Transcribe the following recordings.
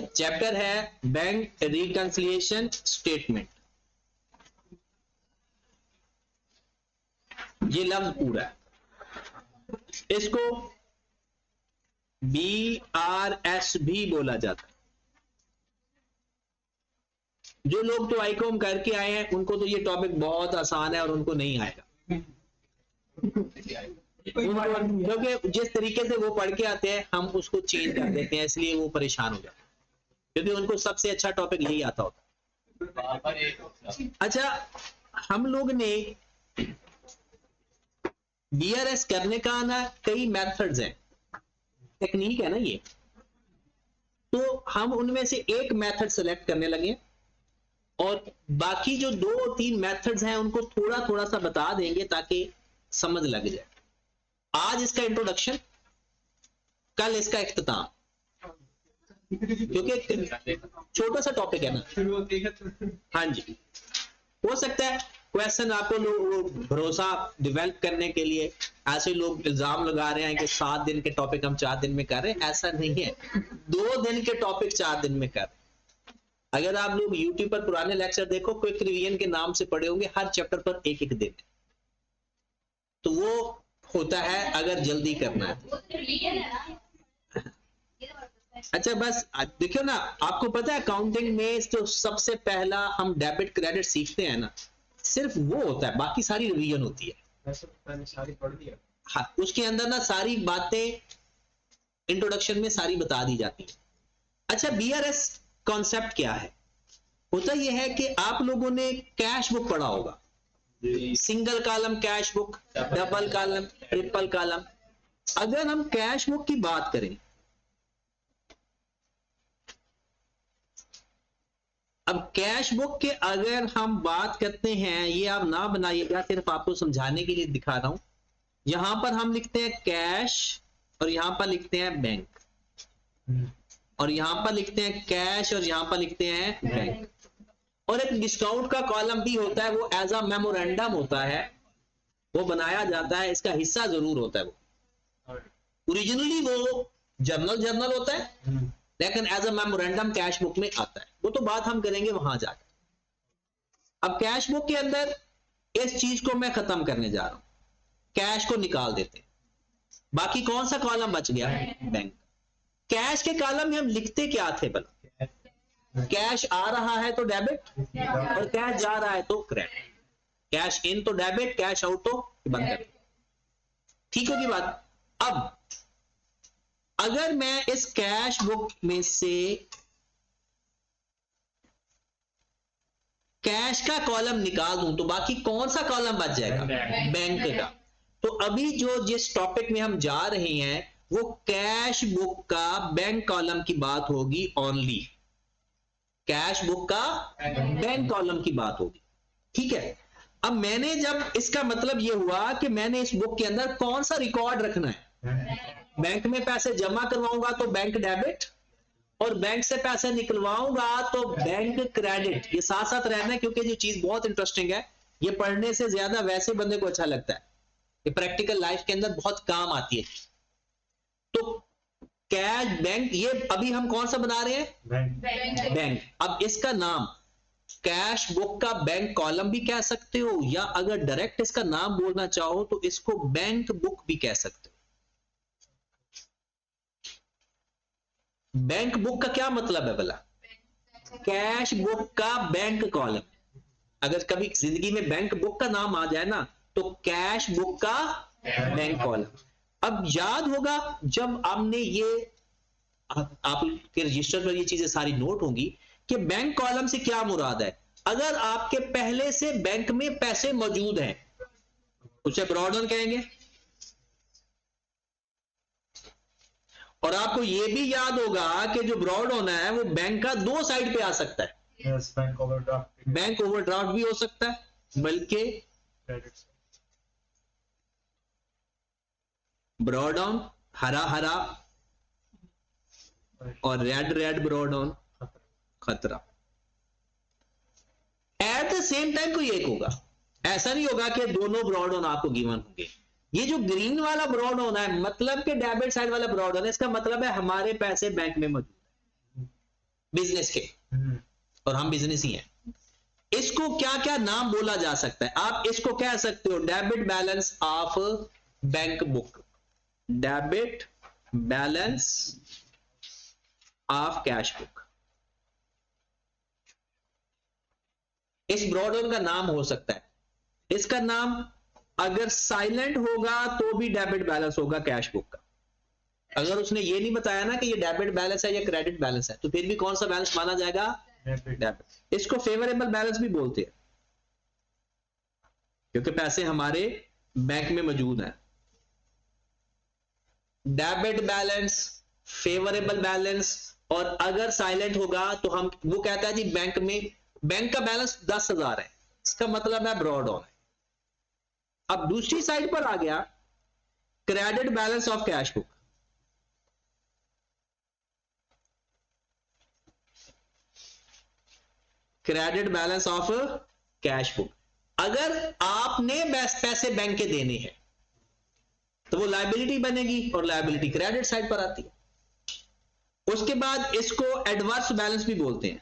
Chapter है bank reconciliation statement. ये लफ्ज पूरा है, इसको BRS भी बोला जाता है। जो लोग तो आईकॉम करके आए हैं उनको तो ये टॉपिक बहुत आसान है और उनको नहीं आएगा, क्योंकि जिस तरीके से वो पढ़ के आते हैं हम उसको चेंज कर देते हैं, इसलिए वो परेशान हो जाते हैं, क्योंकि उनको सबसे अच्छा टॉपिक यही आता होता है। अच्छा, हम लोग ने BRS करने का ना कई मेथड्स हैं, टेक्निक है ना ये, तो हम उनमें से एक मेथड सेलेक्ट करने लगे और बाकी जो 2-3 मेथड्स हैं उनको थोड़ा थोड़ा सा बता देंगे ताकि समझ लग जाए। आज इसका इंट्रोडक्शन, कल इसका इख्तिताम, क्योंकि छोटा सा टॉपिक है ना। हाँ जी, हो सकता है क्वेश्चन आपको भरोसा डेवलप करने के लिए ऐसे लोग इल्जाम लगा रहे हैं कि 7 दिन के टॉपिक हम 4 दिन में कर रहे हैं, ऐसा नहीं है। 2 दिन के टॉपिक 4 दिन में कर रहे हैं। अगर आप लोग YouTube पर पुराने लेक्चर देखो, क्विक रिवीजन के नाम से पढ़े होंगे, हर चैप्टर पर एक दिन, तो वो होता है अगर जल्दी करना है। अच्छा, बस देखियो ना, आपको पता है अकाउंटिंग में जो सबसे पहला हम डेबिट क्रेडिट सीखते हैं ना, सिर्फ वो होता है, बाकी सारी रिवीजन होती है। मैंने सारी पढ़ दिया। हाँ, उसके अंदर ना सारी बातें इंट्रोडक्शन में सारी बता दी जाती है। अच्छा, BRS कॉन्सेप्ट क्या है? होता यह है कि आप लोगों ने कैश बुक पढ़ा होगा, single column cash book, double column, triple column. अगर हम कैश बुक की बात करें, अब कैश बुक के अगर हम बात करते हैं, ये आप ना बनाइएगा, सिर्फ आपको समझाने के लिए दिखा रहा हूं। यहां पर हम लिखते हैं कैश और यहां पर लिखते हैं बैंक, और यहां पर लिखते हैं कैश और यहां पर लिखते हैं बैंक। और एक डिस्काउंट का कॉलम भी होता है, वो एज अ मेमोरेंडम होता है, वो बनाया जाता है, इसका हिस्सा जरूर होता है। वो ओरिजिनली वो जर्नल होता है, लेकिन as a memorandum cash book में आता है। वो तो बात हम करेंगे वहां जाकर। अब कैश बुक के अंदर इस चीज को मैं खत्म करने जा रहा हूं, कैश को निकाल देते हैं। बाकी कौन सा कॉलम बच गया? बैंक। कैश के कॉलम में हम लिखते क्या थे भला? कैश आ रहा है तो डेबिट, और कैश जा रहा है तो क्रेडिट। कैश इन तो डेबिट, कैश आउट तो बंद कर। ठीक होगी बात? अब अगर मैं इस कैश बुक में से कैश का कॉलम निकाल दूं तो बाकी कौन सा कॉलम बच जाएगा? बैंक का। तो अभी जो जिस टॉपिक में हम जा रहे हैं वो कैश बुक का बैंक कॉलम की बात होगी ओनली। कैश बुक का बैंक कॉलम की बात होगी। ठीक है। अब मैंने जब, इसका मतलब यह हुआ कि मैंने इस बुक के अंदर कौन सा रिकॉर्ड रखना है। बैंक में पैसे जमा करवाऊंगा तो बैंक डेबिट, और बैंक से पैसे निकलवाऊंगा तो बैंक क्रेडिट। ये साथ साथ रहना है, क्योंकि जो चीज बहुत इंटरेस्टिंग है, ये पढ़ने से ज्यादा वैसे बंदे को अच्छा लगता है, ये प्रैक्टिकल लाइफ के अंदर बहुत काम आती है। तो कैश बैंक, ये अभी हम कौन सा बना रहे हैं? बैंक। अब इसका नाम कैश बुक का बैंक कॉलम भी कह सकते हो, या अगर डायरेक्ट इसका नाम बोलना चाहो तो इसको बैंक बुक भी कह सकते हो। बैंक बुक का क्या मतलब है भला? कैश बुक का बैंक कॉलम। अगर कभी जिंदगी में बैंक बुक का नाम आ जाए ना, तो कैश बुक का बैंक कॉलम। अब याद होगा जब आपने ये, आपके रजिस्टर पर ये चीजें सारी नोट होंगी कि बैंक कॉलम से क्या मुराद है। अगर आपके पहले से बैंक में पैसे मौजूद हैं, उसे ब्रॉड ऑन कहेंगे। और आपको यह भी याद होगा कि जो ब्रॉड होना है वो बैंक का 2 साइड पे आ सकता है। yes, बैंक ओवरड्राफ्ट भी हो सकता है, बल्कि ब्रॉड ऑन हरा हरा और रेड ब्रॉड ऑन खतरा। एट द सेम टाइम कोई एक होगा, ऐसा नहीं होगा कि दोनों ब्रॉड ऑन आपको गिवन होंगे। ये जो ग्रीन वाला ब्रॉड होना है मतलब के डेबिट साइड वाला ब्रॉड होना है, इसका मतलब है हमारे पैसे बैंक में मौजूद है बिजनेस के, और हम बिजनेस ही हैं। इसको क्या क्या नाम बोला जा सकता है? आप इसको कह सकते हो debit balance of bank book, debit balance of cash book. इस ब्रॉडन का नाम हो सकता है। इसका नाम अगर साइलेंट होगा तो भी डेबिट बैलेंस होगा कैश बुक का। अगर उसने ये नहीं बताया ना कि ये डेबिट बैलेंस है या क्रेडिट बैलेंस है, तो फिर भी कौन सा बैलेंस माना जाएगा? डेबिट। इसको फेवरेबल बैलेंस भी बोलते हैं क्योंकि पैसे हमारे बैंक में मौजूद हैं। डेबिट बैलेंस, फेवरेबल बैलेंस, और अगर साइलेंट होगा तो हम वो कहता है जी बैंक में, बैंक का बैलेंस 10,000 है, इसका मतलब है ब्रॉड ऑन है। अब दूसरी साइड पर आ गया credit balance of cash book. Credit balance of cash book, अगर आपने पैसे बैंक के देने हैं तो वो लायबिलिटी बनेगी और लायबिलिटी क्रेडिट साइड पर आती है। उसके बाद इसको एडवर्स बैलेंस भी बोलते हैं।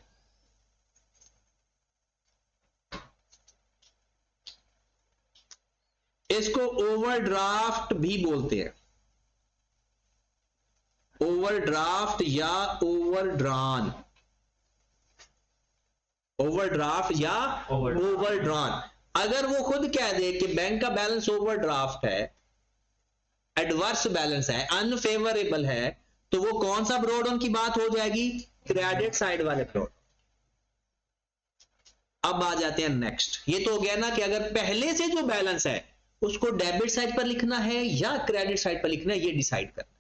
इसको ओवरड्राफ्ट भी बोलते हैं, ओवरड्राफ्ट या ओवरड्रॉन, ओवरड्राफ्ट या ओवरड्रॉन। अगर वो खुद कह दे कि बैंक का बैलेंस ओवरड्राफ्ट है, एडवर्स बैलेंस है, अनफेवरेबल है, तो वो कौन सा ब्रॉड ऑन की बात हो जाएगी? क्रेडिट साइड वाले ब्रॉड। अब आ जाते हैं नेक्स्ट। ये तो हो गया ना कि अगर पहले से जो बैलेंस है उसको डेबिट साइड पर लिखना है या क्रेडिट साइड पर लिखना है, ये डिसाइड करना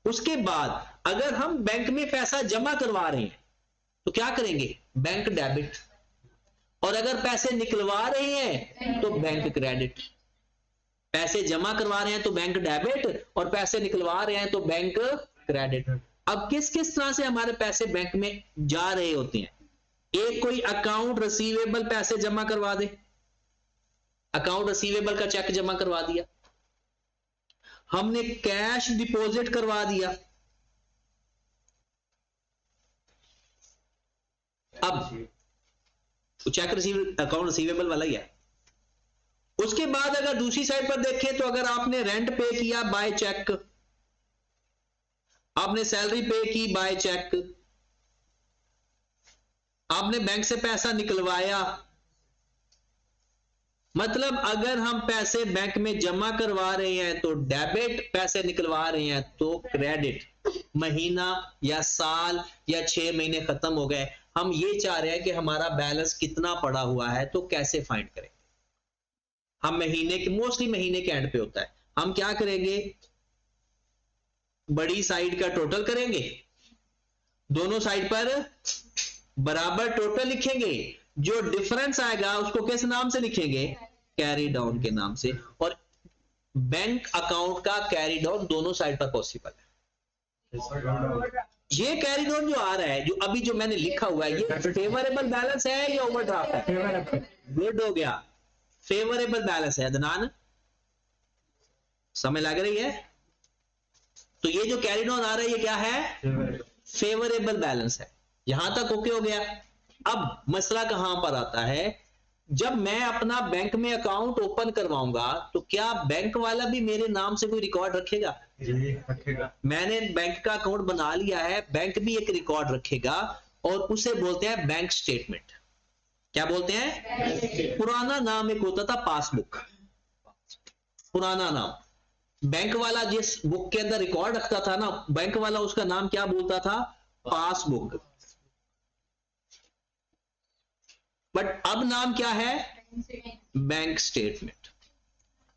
है। उसके बाद अगर हम बैंक में पैसा जमा करवा रहे हैं तो क्या करेंगे? बैंक डेबिट, और अगर पैसे निकलवा रहे हैं तो बैंक क्रेडिट। पैसे जमा करवा रहे हैं तो बैंक डेबिट, और पैसे निकलवा रहे हैं तो बैंक क्रेडिट। अब किस किस तरह से हमारे पैसे बैंक में जा रहे होते हैं? एक कोई अकाउंट रिसीवेबल पैसे जमा करवा दे, अकाउंट रिसीवेबल का चेक जमा करवा दिया, हमने कैश डिपॉजिट करवा दिया। अब चेक अकाउंट रिसीवेबल वाला ही है। उसके बाद अगर दूसरी साइड पर देखें तो अगर आपने रेंट पे किया बाय चेक, आपने सैलरी पे की बाय चेक, आपने बैंक से पैसा निकलवाया, मतलब अगर हम पैसे बैंक में जमा करवा रहे हैं तो डेबिट, पैसे निकलवा रहे हैं तो क्रेडिट। महीना या साल या 6 महीने खत्म हो गए, हम ये चाह रहे हैं कि हमारा बैलेंस कितना पड़ा हुआ है, तो कैसे फाइंड करें? हम महीने के, मोस्टली महीने के एंड पे होता है, हम क्या करेंगे? बड़ी साइड का टोटल करेंगे, दोनों साइड पर बराबर टोटल लिखेंगे, जो डिफरेंस आएगा उसको किस नाम से लिखेंगे? कैरी डाउन के नाम से। और बैंक अकाउंट का कैरी डाउन दोनों साइड पर पॉसिबल है। ये कैरी डाउन जो आ रहा है, जो अभी जो मैंने लिखा हुआ है, ये फेवरेबल बैलेंस है या ओवरड्राफ्ट है? गुड हो गया, फेवरेबल बैलेंस है। अदनान समझ लग रही है? तो ये जो कैरी डाउन आ रहा है ये क्या है? फेवरेबल बैलेंस है। यहां तक ओके हो गया। अब मसला कहां पर आता है? जब मैं अपना बैंक में अकाउंट ओपन करवाऊंगा तो क्या बैंक वाला भी मेरे नाम से कोई रिकॉर्ड रखेगा? रखेगा। मैंने बैंक का अकाउंट बना लिया है, बैंक भी एक रिकॉर्ड रखेगा, और उसे बोलते हैं बैंक स्टेटमेंट। क्या बोलते हैं? पुराना नाम एक होता था पासबुक, पुराना नाम। बैंक वाला जिस बुक के अंदर रिकॉर्ड रखता था ना, बैंक वाला उसका नाम क्या बोलता था? पासबुक। बट अब नाम क्या है? Bank statement.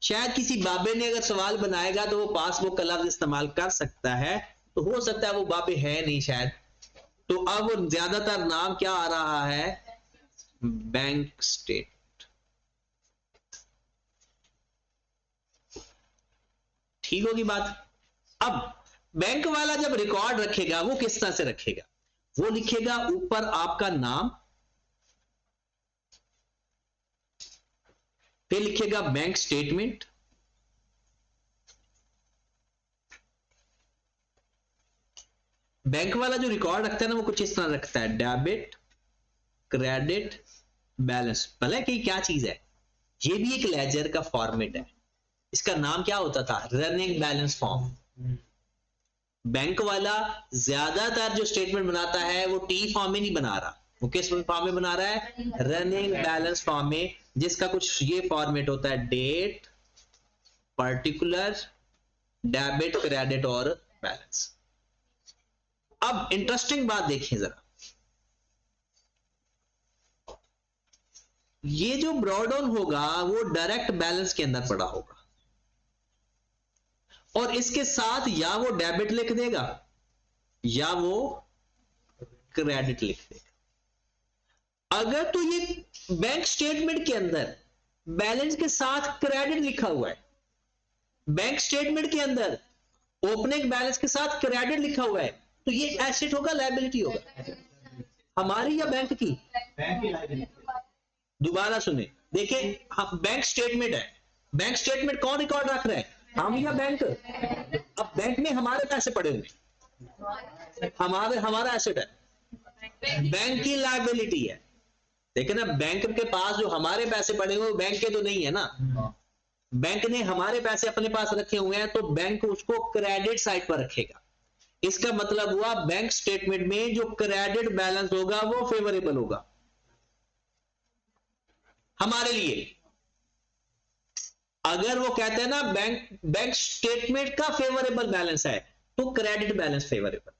शायद किसी बाबे ने अगर सवाल बनाएगा तो वो पासबुक का लफ्ज इस्तेमाल कर सकता है, तो हो सकता है वो बाबे है नहीं शायद, तो अब ज्यादातर नाम क्या आ रहा है? Bank statement. ठीक होगी बात? अब बैंक वाला जब रिकॉर्ड रखेगा वो किस तरह से रखेगा? वो लिखेगा ऊपर आपका नाम, फिर लिखेगा बैंक स्टेटमेंट, बैंक वाला जो रिकॉर्ड रखता है ना वो कुछ इस तरह रखता है, डेबिट क्रेडिट बैलेंस। भले कि क्या चीज है, ये भी एक लेजर का फॉर्मेट है। इसका नाम क्या होता था, रनिंग बैलेंस फॉर्म। बैंक वाला ज्यादातर जो स्टेटमेंट बनाता है वो टी फॉर्म में नहीं बना रहा, वो किस फॉर्म में बना रहा है, रनिंग बैलेंस फॉर्म में, जिसका कुछ ये फॉर्मेट होता है, डेट, पर्टिकुलर, डेबिट, क्रेडिट और बैलेंस। अब इंटरेस्टिंग बात देखिए जरा, ये जो ब्रॉड डाउन होगा वो डायरेक्ट बैलेंस के अंदर पड़ा होगा, और इसके साथ या वो डेबिट लिख देगा या वो क्रेडिट लिख देगा। अगर तो ये बैंक स्टेटमेंट के अंदर बैलेंस के साथ क्रेडिट लिखा हुआ है, बैंक स्टेटमेंट के अंदर ओपनिंग बैलेंस के साथ क्रेडिट लिखा हुआ है, तो ये एसेट होगा, लायबिलिटी होगा, हमारी या बैंक की? बैंक की लायबिलिटी। दोबारा सुने, देखिए हम बैंक स्टेटमेंट है, बैंक स्टेटमेंट कौन रिकॉर्ड रख रहा है, हम या बैंक? अब बैंक में हमारे पैसे पड़े हुए, हमारा एसेट है, बैंक की लायबिलिटी है। लेकिन अब बैंक के पास जो हमारे पैसे पड़े हुए बैंक के तो नहीं है ना, बैंक ने हमारे पैसे अपने पास रखे हुए हैं, तो बैंक उसको क्रेडिट साइड पर रखेगा। इसका मतलब हुआ बैंक स्टेटमेंट में जो क्रेडिट बैलेंस होगा वो फेवरेबल होगा हमारे लिए। अगर वो कहते हैं ना बैंक स्टेटमेंट का फेवरेबल बैलेंस है, तो क्रेडिट बैलेंस फेवरेबल,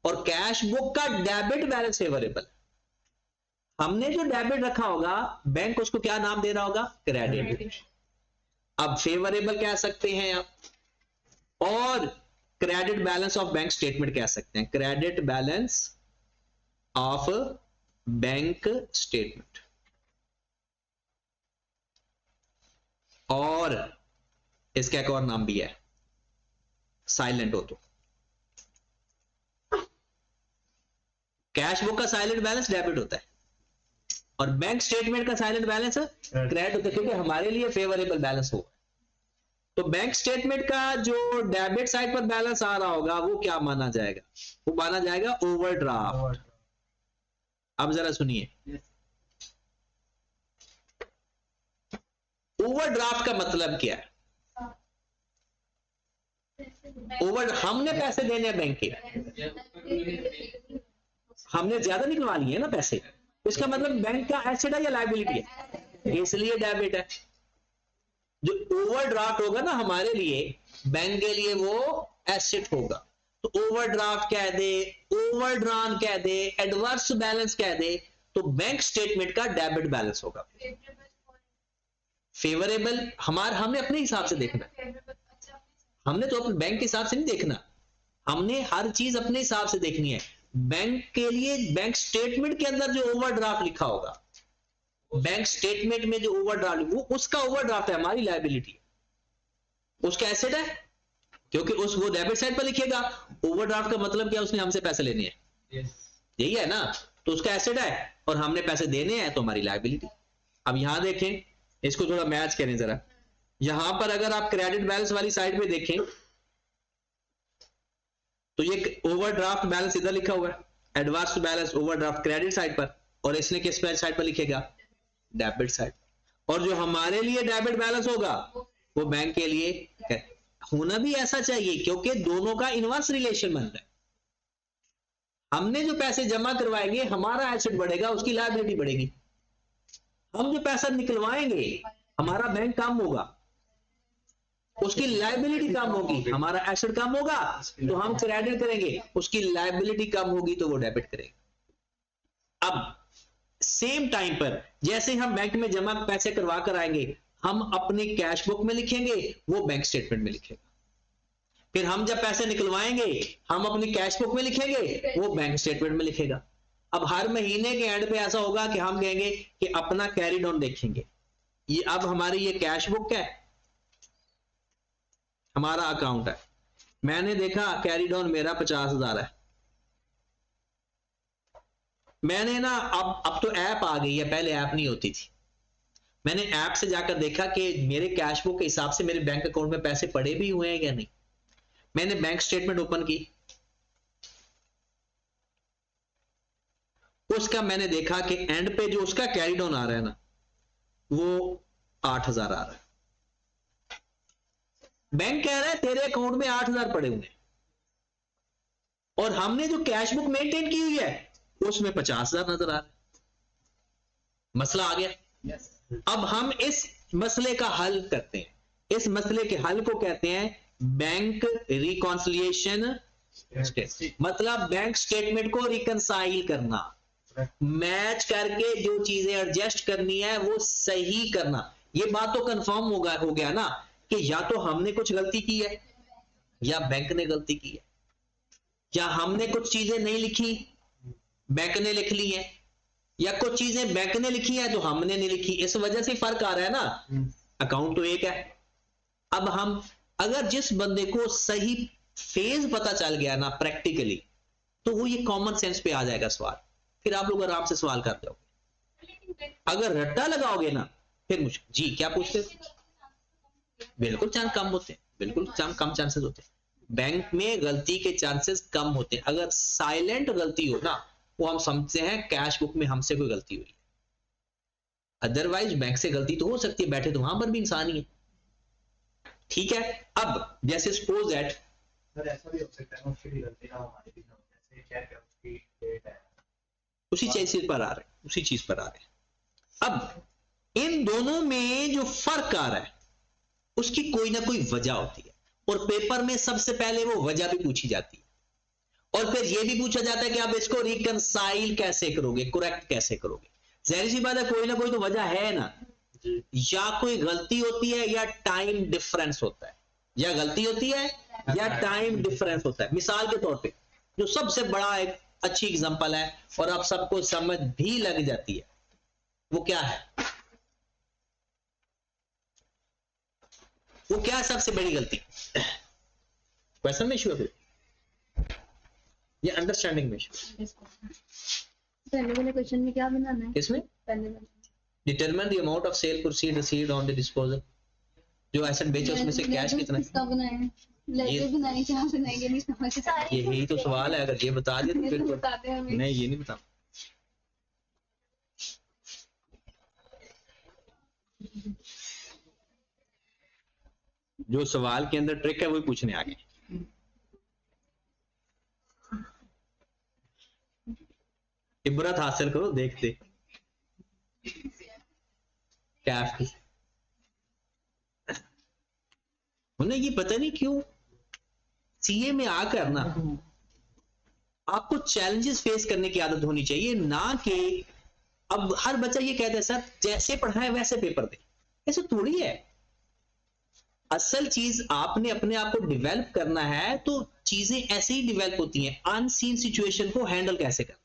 और कैश बुक का डेबिट बैलेंस फेवरेबल। हमने जो डेबिट रखा होगा बैंक उसको क्या नाम दे रहा होगा, क्रेडिट। अब फेवरेबल कह सकते हैं आप, और credit balance of bank statement कह सकते हैं, credit balance of bank statement. और इसका एक और नाम भी है, साइलेंट हो। तो कैश बुक का साइलेंट बैलेंस डेबिट होता है, और बैंक स्टेटमेंट का साइलेंट बैलेंस क्रेडिट होता है, क्योंकि हमारे लिए फेवरेबल बैलेंस होगा। तो बैंक स्टेटमेंट का जो डेबिट साइड पर बैलेंस आ रहा होगा वो क्या माना जाएगा, वो माना जाएगा ओवरड्राफ्ट। अब जरा सुनिए, ओवरड्राफ्ट का मतलब क्या है? हमने पैसे देने हैं बैंक के, हमने ज्यादा निकलवा लिए ना पैसे, इसका मतलब बैंक का एसेट है या लायबिलिटी है, इसलिए डेबिट है। जो ओवरड्राफ्ट होगा ना हमारे लिए, बैंक के लिए वो एसेट होगा। तो ओवरड्राफ्ट कह दे, ओवरड्रॉन कह दे, एडवर्स बैलेंस कह दे, तो बैंक स्टेटमेंट का डेबिट बैलेंस होगा। फेवरेबल हमने अपने हिसाब से देखना, हमने तो अपने बैंक के हिसाब से नहीं देखना, हमने हर चीज अपने हिसाब से देखनी है। बैंक के लिए बैंक स्टेटमेंट के अंदर जो ओवरड्राफ्ट लिखा होगा, बैंक स्टेटमेंट में जो ओवरड्राफ्ट, वो उसका ओवरड्राफ्ट है, हमारी लायबिलिटी, उसका एसेट है, क्योंकि वो डेबिट साइड पर लिखेगा। ओवरड्राफ्ट का मतलब क्या, उसने हमसे पैसे लेने हैं, यही है ना, तो उसका एसेट है और हमने पैसे देने हैं, तो हमारी लायबिलिटी। अब यहां देखें, इसको थोड़ा मैच करें जरा। यहां पर अगर आप क्रेडिट बैलेंस वाली साइड पे देखें तो ये ओवरड्राफ्ट बैलेंस इधर लिखा हुआ है, advance balance overdraft credit side पर, और इसने किस साइड पर लिखेगा, डेबिट साइड। और जो हमारे लिए डेबिट बैलेंस होगा वो बैंक के लिए होना भी ऐसा चाहिए, क्योंकि दोनों का इनवर्स रिलेशन बन रहा है। हमने जो पैसे जमा करवाएंगे हमारा एसेट बढ़ेगा, उसकी लायबिलिटी बढ़ेगी। हम जो पैसा निकलवाएंगे हमारा बैंक कम होगा, उसकी लायबिलिटी कम होगी, हमारा एसेट कम होगा तो हम क्रेडिट करेंगे, उसकी लायबिलिटी कम होगी तो वो डेबिट करेगा। अब सेम टाइम पर जैसे हम बैंक में जमा पैसे करवा कर आएंगे, हम अपने कैश बुक में लिखेंगे, वो बैंक स्टेटमेंट में लिखेगा। फिर हम जब पैसे निकलवाएंगे हम अपनी कैश बुक में लिखेंगे, वो बैंक स्टेटमेंट में लिखेगा। अब हर महीने के एंड पे ऐसा होगा कि हम कहेंगे कि अपना कैरी डाउन देखेंगे, ये अब हमारी ये कैश बुक है, हमारा अकाउंट है, मैंने देखा कैरी डाउन मेरा 50,000 है। मैंने ना अब तो ऐप आ गई है, पहले ऐप नहीं होती थी। मैंने ऐप से जाकर देखा कि मेरे कैश बुक के हिसाब से मेरे बैंक अकाउंट में पैसे पड़े भी हुए हैं या नहीं। मैंने बैंक स्टेटमेंट ओपन की, उसका मैंने देखा कि एंड पे जो उसका कैरी डाउन आ रहा है ना वो 8,000 आ रहा है। बैंक कह रहा है तेरे अकाउंट में 8,000 पड़े हुए हैं और हमने जो कैश बुक मेंटेन की हुई है उसमें 50,000 नजर आ रहा है। मसला आ गया। yes. अब हम इस मसले का हल करते हैं। इस मसले के हल को कहते हैं बैंक रिकॉन्सिलिएशन स्टेटमेंट। मतलब बैंक स्टेटमेंट को रिकंसाइल करना, मैच करके जो चीजें एडजस्ट करनी है वो सही करना। ये बात तो कंफर्म हो गया ना कि या तो हमने कुछ गलती की है या बैंक ने गलती की है, या हमने कुछ चीजें नहीं लिखी बैंक ने लिख ली है, या कुछ चीजें बैंक ने लिखी है जो हमने नहीं लिखी। इस वजह से फर्क आ रहा है ना। अकाउंट तो एक है। अब हम अगर जिस बंदे को सही फेज पता चल गया ना प्रैक्टिकली, तो वो ये कॉमन सेंस पे आ जाएगा सवाल, फिर आप लोग आराम से सवाल करते हो। अगर रट्टा लगाओगे ना फिर मुश्किल। जी क्या पूछते हो? बिल्कुल चांस कम होते हैं, बिल्कुल कम चांसेस होते हैं। बैंक में गलती के चांसेस कम होते हैं। अगर साइलेंट गलती हो ना वो हम समझते हैं कैश बुक में हमसे कोई गलती हुई है। अदरवाइज बैंक से गलती तो हो सकती है, बैठे तो वहां पर भी इंसान ही है। ठीक है। अब जैसे सपोज दैट ऐसा भी हो सकता है उसकी गलती ना हमारी भी ना हो, जैसे चेक है उसकी डेट है, उसी चीज पर आ रहे हैं, उसी चीज पर आ रहे हैं। अब इन दोनों में जो फर्क आ रहा है उसकी कोई ना कोई वजह होती है और पेपर में सबसे पहले वो वजह भी पूछी जाती है और फिर ये भी पूछा जाता है कि आप इसको रिकंसाइल कैसे करोगे, करेक्ट कैसे करोगे। जाहिर सी बात है कोई ना कोई तो वजह है ना। या कोई गलती होती है या टाइम डिफरेंस होता है, या गलती होती है या टाइम डिफरेंस होता है। मिसाल के तौर पे जो सबसे बड़ा एक अच्छी एग्जांपल है और आप सबको समझ भी लग जाती है वो क्या है? वो क्या है सबसे बड़ी गलती? क्वेश्चन में इशू है या अंडरस्टैंडिंग में इशू? पहले वाले क्वेश्चन में क्या बनाना है? इसमें पहले वाले determine the amount of cell proceed received on the disposal. जो एसेट बेचे उसमें से कैश कितना है? किसका बनाया है? लेटर बनाई कहां से बनाएंगे? नहीं समझ। यही तो सवाल है। अगर ये बता दिया तो फिर बताते हैं हमें। नहीं ये नहीं बता। जो सवाल के अंदर ट्रिक है वही पूछने आगे। इबरत हासिल करो देखते कैफ की। उन्हें ये पता नहीं क्यों सीए में आकर ना आपको चैलेंजेस फेस करने की आदत होनी चाहिए, ना कि अब हर बच्चा ये कहता है सर जैसे पढ़ाए वैसे पेपर दे। ऐसा थोड़ी है। असल चीज आपने अपने आप को डेवलप करना है तो चीजें ऐसे ही डेवलप होती हैं। अनसीन सिचुएशन को हैंडल कैसे करना,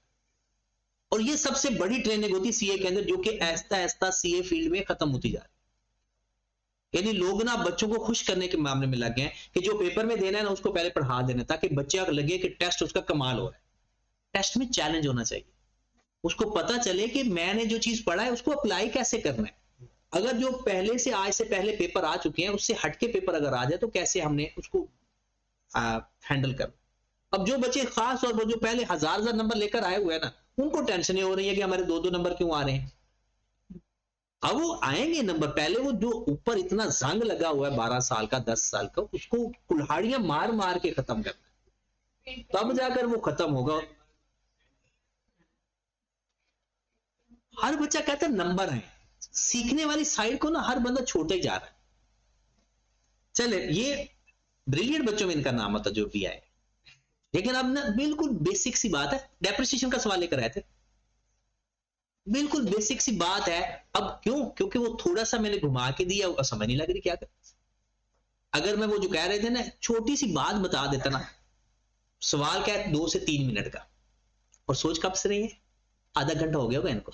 और ये सबसे बड़ी ट्रेनिंग होती है सीए के अंदर, जो कि ऐसा ऐसा सीए फील्ड में खत्म होती जा रही है। यानी लोग ना बच्चों को खुश करने के मामले में लग गए हैं कि जो पेपर में देना है ना उसको पहले पढ़ा देना, ताकि बच्चे को लगे कि टेस्ट उसका कमाल हो रहा है। टेस्ट में चैलेंज होना चाहिए, उसको पता चले कि मैंने जो चीज पढ़ा है उसको अप्लाई कैसे करना है। अगर जो पहले से आज से पहले पेपर आ चुके हैं उससे हटके पेपर अगर आ जाए तो कैसे हमने उसको हैंडल करना। अब जो बच्चे खास और जो पहले हजार नंबर लेकर आए हुए हैं ना उनको टेंशन ही हो रही है कि हमारे 2-2 नंबर क्यों आ रहे हैं। अब वो आएंगे नंबर, पहले वो जो ऊपर इतना जंग लगा हुआ है 12 साल का 10 साल का, उसको कुल्हाड़ियां मार मार के खत्म करना है, तब जाकर वो खत्म होगा। हर बच्चा कहता है नंबर है, सीखने वाली साइड को ना हर बंदा छोड़ता ही जा रहा है। चले ये ब्रिलियंट बच्चों में इनका नाम आता जो भी आए, लेकिन अब ना बिल्कुल बेसिक सी बात है, डेप्रिसिएशन का सवाल लेकर आए थे, बिल्कुल बेसिक सी बात है। अब क्यों? क्योंकि वो थोड़ा सा मैंने घुमा के दिया, समझ नहीं लग रही क्या कर। अगर मैं वो जो कह रहे थे ना छोटी सी बात बता देता ना, सवाल क्या है 2 से 3 मिनट का, और सोच कब से रही है आधा घंटा हो गया होगा इनको,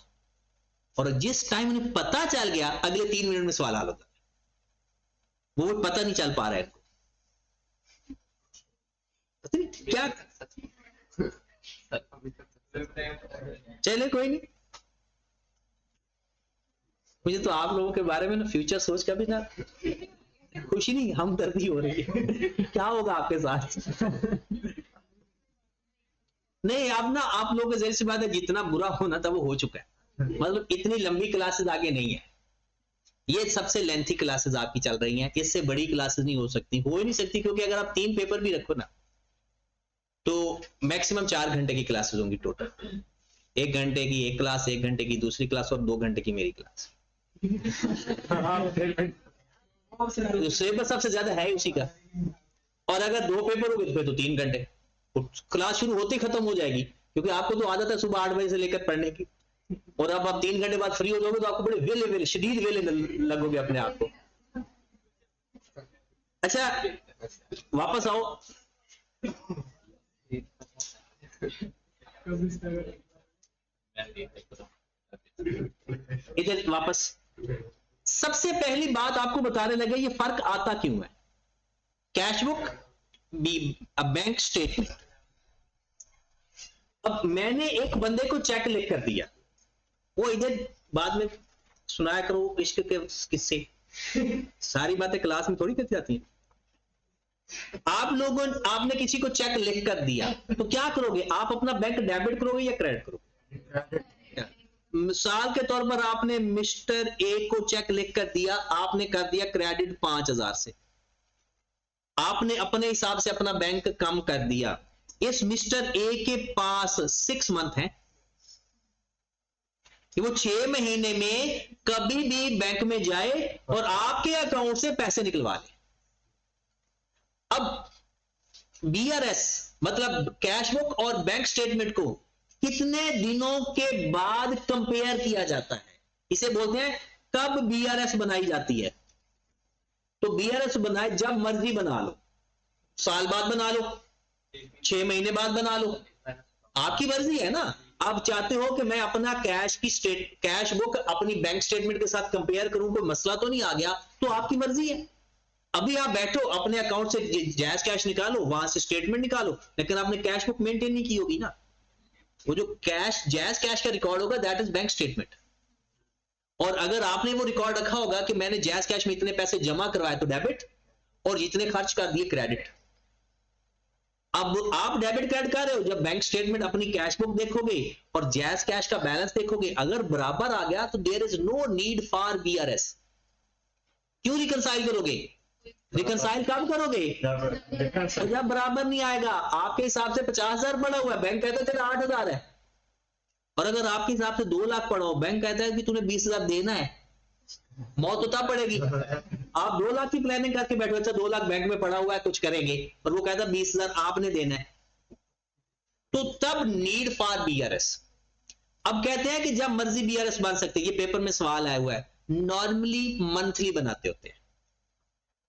और जिस टाइम उन्हें पता चल गया अगले 3 मिनट में सवाल हल होता है, वो पता नहीं चल पा रहा है इनको। पता नहीं क्या। चले कोई नहीं, मुझे तो आप लोगों के बारे में ना फ्यूचर सोच का भी ना खुशी नहीं हमदर्दी हो रही है। क्या होगा आपके साथ? नहीं, अब ना आप लोगों के जरिए से बात है, जितना बुरा होना था वो हो चुका है। मतलब इतनी लंबी क्लासेस आगे नहीं है, ये सबसे लेंथी क्लासेस आपकी चल रही हैं, इससे बड़ी क्लासेस नहीं हो सकती, हो ही नहीं सकती, क्योंकि अगर आप 3 पेपर भी रखो ना तो मैक्सिमम 4 घंटे की क्लासेस होंगी टोटल। 1 घंटे की एक क्लास, 1 घंटे की दूसरी क्लास और 2 घंटे की मेरी क्लास। तो सिलेबस सबसे ज्यादा है उसी का। और अगर 2 पेपर हो गए तो 3 घंटे, तो क्लास शुरू होते ही खत्म हो जाएगी, क्योंकि आपको तो आदत है सुबह 8 बजे से लेकर पढ़ने की, और अब आप 3 घंटे बाद फ्री हो जाओगे तो आपको बड़े वेले शदीद वेले लगोगे अपने आप को। अच्छा, वापस आओ। इधर वापस। सबसे पहली बात आपको बताने लगे ये फर्क आता क्यों है। Cash book, bank statement. अब मैंने एक बंदे को चेक लिख कर दिया, वो इधर बाद में सुनाया करो इश्क के किस्से, सारी बातें क्लास में थोड़ी कर जाती हैं। आपने किसी को चेक लिख कर दिया तो क्या करोगे आप, अपना बैंक डेबिट करोगे या क्रेडिट करोगे। मिसाल के तौर पर आपने मिस्टर ए को चेक लिख कर दिया, आपने कर दिया क्रेडिट 5000 से, आपने अपने हिसाब से अपना बैंक कम कर दिया। इस मिस्टर ए के पास 6 मंथ है कि वो 6 महीने में कभी भी बैंक में जाए और आपके अकाउंट से पैसे निकलवा ले। अब बीआरएस मतलब कैश बुक और बैंक स्टेटमेंट को कितने दिनों के बाद कंपेयर किया जाता है, इसे बोलते हैं कब बीआरएस बनाई जाती है। तो बीआरएस बनाए जब मर्जी बना लो, साल बाद बना लो, 6 महीने बाद बना लो, आपकी मर्जी है ना। आप चाहते हो कि मैं अपना कैश बुक अपनी बैंक स्टेटमेंट के साथ कंपेयर करूं, कोई मसला तो नहीं आ गया, तो आपकी मर्जी है। अभी आप बैठो अपने अकाउंट से जायज कैश निकालो, वहां से स्टेटमेंट निकालो, लेकिन आपने कैश बुक मेंटेन नहीं की होगी ना। वो जो जायज कैश का रिकॉर्ड होगा दैट इज बैंक स्टेटमेंट। और अगर आपने वो रिकॉर्ड रखा होगा कि मैंने जायज कैश में इतने पैसे जमा करवाए तो डेबिट, और जितने खर्च कर दिए क्रेडिट। अब आप डेबिट क्रेडिट कर रहे हो, जब बैंक स्टेटमेंट अपनी कैश बुक देखोगे और जायज कैश का बैलेंस देखोगे, अगर बराबर आ गया तो there is no need for BRS. क्यों रिकंसाइल करोगे, रिकंसाइल कब करोगे जब बराबर नहीं आएगा। आपके हिसाब से 50,000 पड़ा हुआ है, बैंक कहता है तेरा 8,000 है, और अगर आपके हिसाब से 2 लाख पड़ा हो, बैंक कहता है कि तूने 20,000 देना है, मौत तो तब पड़ेगी। आप 2 लाख की प्लानिंग करके बैठे, अच्छा 2 लाख बैंक में पड़ा हुआ है कुछ करेंगे, और वो कहता है 20,000 आपने देना है, तो तब नीड फॉर बीआरएस। अब कहते हैं कि जब मर्जी बीआरएस बन सकते, ये पेपर में सवाल आया हुआ है, नॉर्मली मंथली बनाते होते हैं।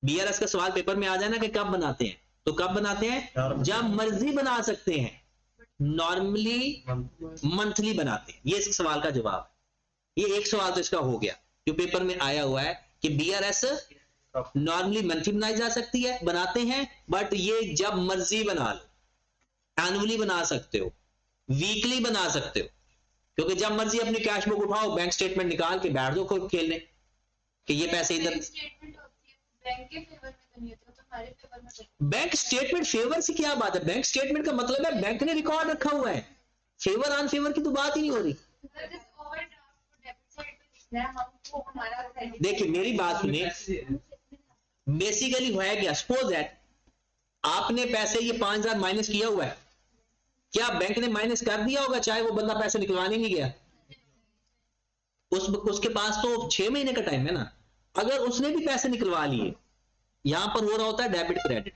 बीआरएस का सवाल पेपर में आ जाए ना कि कब बनाते हैं, तो कब बनाते हैं, जब मर्जी बना सकते हैं, नॉर्मली मंथली बनाते हैं। ये इस सवाल का जवाब है। ये एक सवाल तो इसका हो गया जो पेपर में आया हुआ है कि बीआरएस नॉर्मली मंथली बनाई जा सकती है, बनाते हैं, बट ये जब मर्जी बना लो, एनुअली बना सकते हो, वीकली बना सकते हो, क्योंकि जब मर्जी अपनी कैश बुक उठाओ, बैंक स्टेटमेंट निकाल के बैठ दो खुद खेलने कि ये पैसे इधर। बैंक स्टेटमेंट फेवर से क्या बात है, बैंक स्टेटमेंट का मतलब है बैंक ने रिकॉर्ड रखा हुआ है, फेवर ऑन फेवर की तो बात ही नहीं हो रही। देखिए मेरी बात सुनिए, बेसिकली है क्या, सपोज दैट आपने पैसे ये 5,000 माइनस किया हुआ है, क्या बैंक ने माइनस कर दिया होगा चाहे वो बंदा पैसे निकलवाने नहीं गया, उसके पास तो 6 महीने का टाइम है ना। अगर उसने भी पैसे निकलवा लिए, यहां पर हो रहा होता है डेबिट क्रेडिट,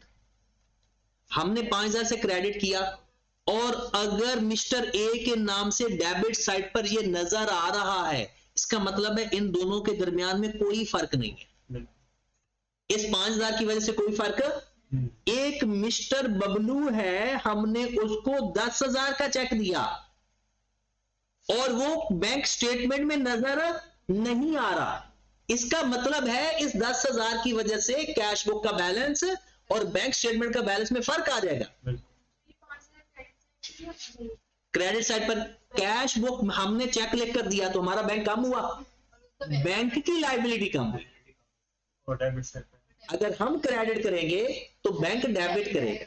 हमने 5,000 से क्रेडिट किया, और अगर मिस्टर ए के नाम से डेबिट साइड पर ये नजर आ रहा है, इसका मतलब है इन दोनों के दरमियान में कोई फर्क नहीं है, इस 5,000 की वजह से कोई फर्क। एक मिस्टर बबलू है, हमने उसको 10,000 का चेक दिया और वो बैंक स्टेटमेंट में नजर नहीं आ रहा, इसका मतलब है इस 10,000 की वजह से कैश बुक का बैलेंस और बैंक स्टेटमेंट का बैलेंस में फर्क आ जाएगा। क्रेडिट साइड पर कैश बुक हमने चेक लिख कर दिया तो हमारा बैंक कम हुआ, बैंक की लायबिलिटी कम हुई। अगर हम क्रेडिट करेंगे तो बैंक डेबिट करेगा,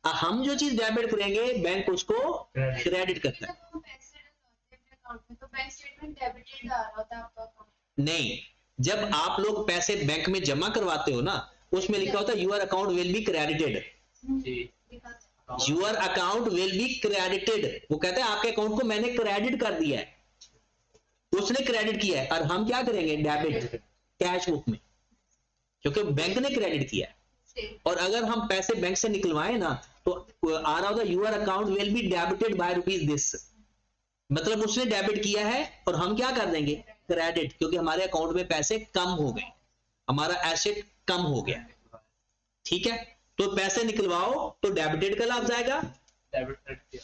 हम जो चीज डेबिट करेंगे बैंक उसको क्रेडिट करता है। जब वो पैसे डलवाते हैं अपने अकाउंट में तो बैंक स्टेटमेंट डेबिटेड आ रहा होता है आपका अकाउंट। नहीं, जब आप लोग पैसे बैंक में जमा करवाते हो ना, उसमें लिखा होता है your account will be credited, your account will be credited. वो कहते हैं आपके अकाउंट को मैंने क्रेडिट कर दिया है, उसने क्रेडिट किया है। और हम क्या करेंगे, डेबिट कैश बुक में, क्योंकि बैंक ने क्रेडिट किया है। और अगर हम पैसे बैंक से निकलवाए ना तो आ रहा होगा your account will be debited by rupees this, मतलब उसने डेबिट किया है और हम क्या कर देंगे, क्रेडिट, क्योंकि हमारे अकाउंट में पैसे कम हो गए, हमारा एसेट कम हो गया। ठीक है, तो पैसे निकलवाओ तो डेबिटेड का लाभ जाएगा। डेबिट क्रेडिट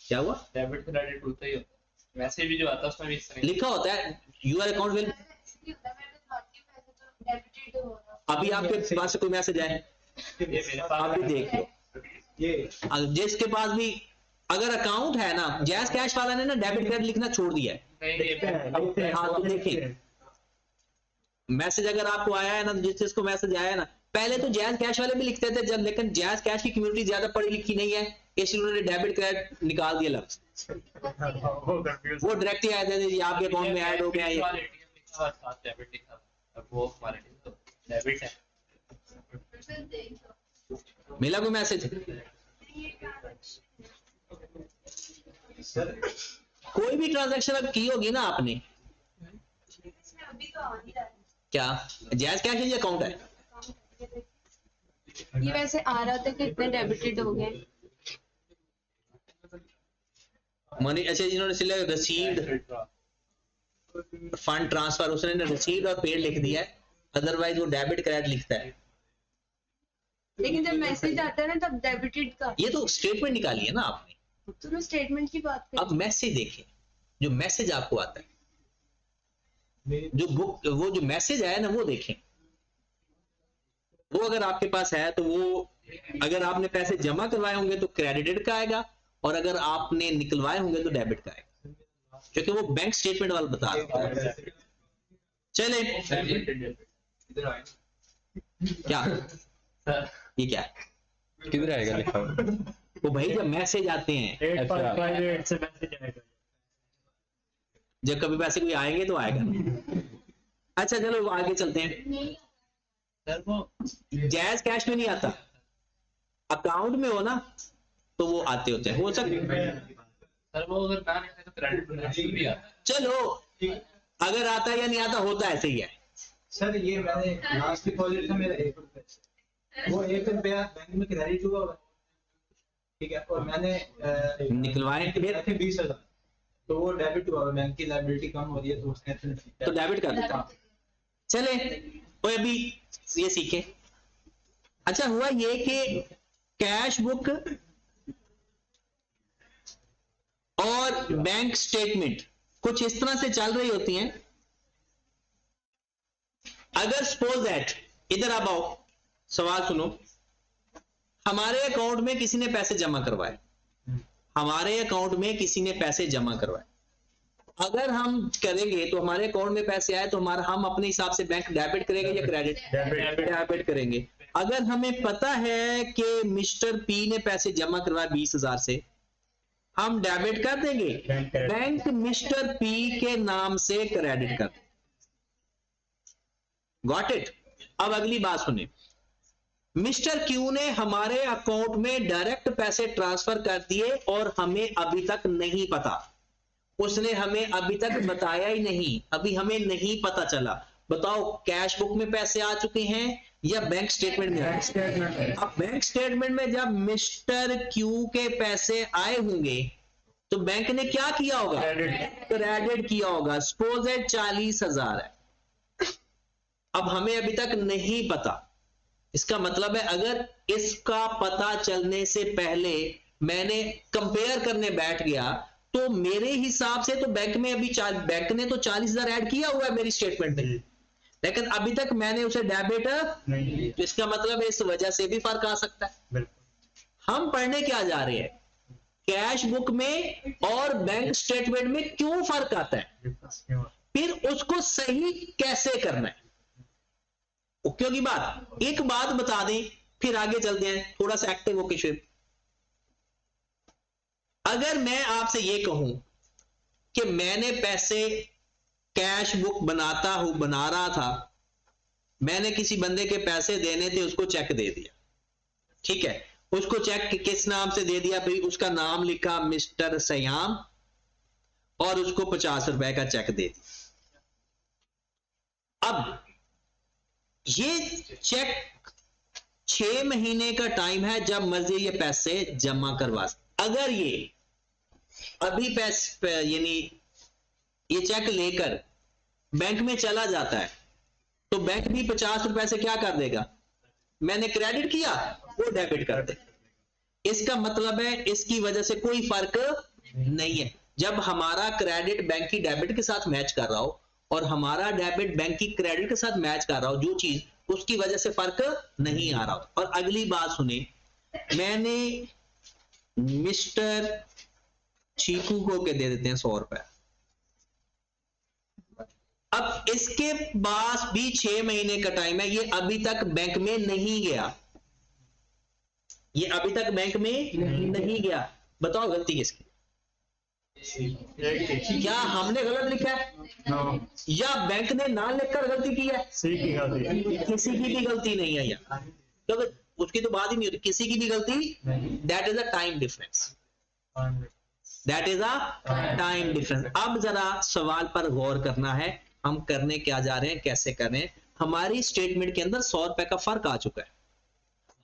क्या हुआ, डेबिट क्रेडिट होता ही होता है, वैसे भी जो आता है उसमें भी इस तरह लिखा होता है यूर अकाउंट विल। अभी आपके पास से कोई मैसेज आए, ये मेरे आप पास भी देख लो, ये जिसके पास भी अगर अकाउंट है ना, जैस कैश वाला ने ना डेबिट क्रेडिट लिखना छोड़ दिया है। नहीं हाँ तो देखें, मैसेज अगर आपको आया है ना, जिसको मैसेज आया है ना, पहले तो जैज कैश वाले भी लिखते थे जब, लेकिन जैज कैश की कम्युनिटी ज्यादा पढ़ी लिखी नहीं है, इसलिए उन्होंने डेबिट क्रेडिट निकाल दिया लफ्ज। वो डायरेक्ट ही आया था जी आपके अकाउंट में ऐड हो गया ये। डेबिट लिखा अब वो हमारे लिए तो डेबिट है। मिला कोई मैसेज, सर कोई भी ट्रांजैक्शन अब की होगी ना आपने, क्या जैज कैश है या अकाउंट है, ये वैसे आ रहा था कि इतने डेबिटेड हो गए। मनी, अच्छा जिन्होंने सिलेक्ट रिसीव्ड फंड ट्रांसफर, उसने रिसीव्ड और पेड लिख दिया है, अदरवाइज वो डेबिट क्रेडिट लिखता है। लेकिन जब मैसेज आता है ना तब डेबिटेड का, ये तो स्टेटमेंट निकाली है ना आपने, तो मैं स्टेटमेंट की बात कर अब मैसेज देखें, जो मैसेज आपको आता है, जो बुक, वो जो मैसेज आया ना वो देखें, वो अगर आपके पास है तो वो, अगर आपने पैसे जमा करवाए होंगे तो क्रेडिटेड का आएगा, और अगर आपने निकलवाए होंगे तो डेबिट का आएगा, क्योंकि वो बैंक स्टेटमेंट वाला बता रहा है। चले, इधर आए क्या ये क्या किधर आएगा लिखा हुआ? वो भाई जब मैसेज आते हैं, 8.58 से मैसेज आएगा। जब कभी पैसे कोई आएंगे तो आएगा। अच्छा चलो आगे चलते हैं। सर वो जैज कैश में नहीं आता, अकाउंट में हो ना तो वो आते होते हैं, हो सकता। सर वो अगर ना लिखे तो क्रेडिट भी आता है। चलो अगर आता है या नहीं आता, होता ऐसे ही है। सर ये मैंने लास्ट डिपॉजिट था मेरा 1 रुपया, वो 1 रुपया बैंक में क्रेडिट हुआ, ठीक है, और मैंने निकलवाए फिर थे 20,000, तो वो डेबिट हुआ, बैंक की लायबिलिटी कम हो रही है तो उसने तो डेबिट कर देता। चले तो अभी ये सीखे। अच्छा हुआ ये कि कैश बुक और बैंक स्टेटमेंट कुछ इस तरह से चल रही होती हैं। अगर सपोज दैट, इधर आप आओ, सवाल सुनो, हमारे अकाउंट में किसी ने पैसे जमा करवाए, हमारे अकाउंट में किसी ने पैसे जमा करवाए, अगर हम करेंगे तो हमारे अकाउंट में पैसे आए तो हमारा, हम अपने हिसाब से बैंक डेबिट करेंगे या क्रेडिट, डेबिट करेंगे। अगर हमें पता है कि मिस्टर पी ने पैसे जमा करवाए 20,000 से, हम डेबिट कर देंगे, बैंक मिस्टर पी के नाम से क्रेडिट कर देंगे। Got it. अब अगली बात सुने, मिस्टर क्यू ने हमारे अकाउंट में डायरेक्ट पैसे ट्रांसफर कर दिए और हमें अभी तक नहीं पता, उसने हमें अभी तक बताया ही नहीं, अभी हमें नहीं पता चला। बताओ कैश बुक में पैसे आ चुके हैं या बैंक स्टेटमेंट में? अब बैंक स्टेटमेंट में जब मिस्टर क्यू के पैसे आए होंगे तो बैंक ने क्या किया होगा? क्रेडिट किया होगा। सपोज है 40,000 है, अब हमें अभी तक नहीं पता। इसका मतलब है अगर इसका पता चलने से पहले मैंने कंपेयर करने बैठ गया तो मेरे हिसाब से तो बैंक में अभी बैंक ने तो 40,000 ऐड किया हुआ है मेरी स्टेटमेंट में, लेकिन अभी तक मैंने उसे डेबिट नहीं, तो इसका मतलब है इस वजह से भी फर्क आ सकता है। हम पढ़ने क्या जा रहे हैं, कैश बुक में और बैंक स्टेटमेंट में क्यों फर्क आता है, फिर उसको सही कैसे करना है। क्योंकि बात, एक बात बता दें फिर आगे चलते हैं, थोड़ा सा एक्टिव होके अगर मैं आपसे ये कहूं कि मैंने पैसे कैश बुक बना रहा था, मैंने किसी बंदे के पैसे देने थे, उसको चेक दे दिया, ठीक है, उसको चेक किस नाम से दे दिया भाई, उसका नाम लिखा मिस्टर सयाम और उसको 50 रुपए का चेक दे दिया। अब ये चेक 6 महीने का टाइम है, जब मर्जी ये पैसे जमा करवा सकते। अगर ये अभी पैसे यानी ये चेक लेकर बैंक में चला जाता है तो बैंक भी 50 रुपए से क्या कर देगा, मैंने क्रेडिट किया वो डेबिट कर दे। इसका मतलब है इसकी वजह से कोई फर्क नहीं है। जब हमारा क्रेडिट बैंक की डेबिट के साथ मैच कर रहा हो और हमारा डेबिट बैंक की क्रेडिट के साथ मैच कर रहा हो, जो चीज उसकी वजह से फर्क नहीं आ रहा हो। और अगली बात सुने, मैंने मिस्टर चीकू को के दे देते हैं 100 रुपए। अब इसके पास भी 6 महीने का टाइम है, ये अभी तक बैंक में नहीं गया, ये अभी तक बैंक में नहीं गया। बताओ गलती किसकी? क्या हमने गलत लिखा है या बैंक ने ना लिखकर गलती की है? किसी की भी गलती नहीं है यार, क्योंकि उसकी तो बात ही नहीं होती, किसी की भी गलती। That is a time difference, that is a time difference. अब जरा सवाल पर गौर करना है, हम करने क्या जा रहे हैं, कैसे कर रहे हैं। हमारी स्टेटमेंट के अंदर 100 रुपए का फर्क आ चुका है,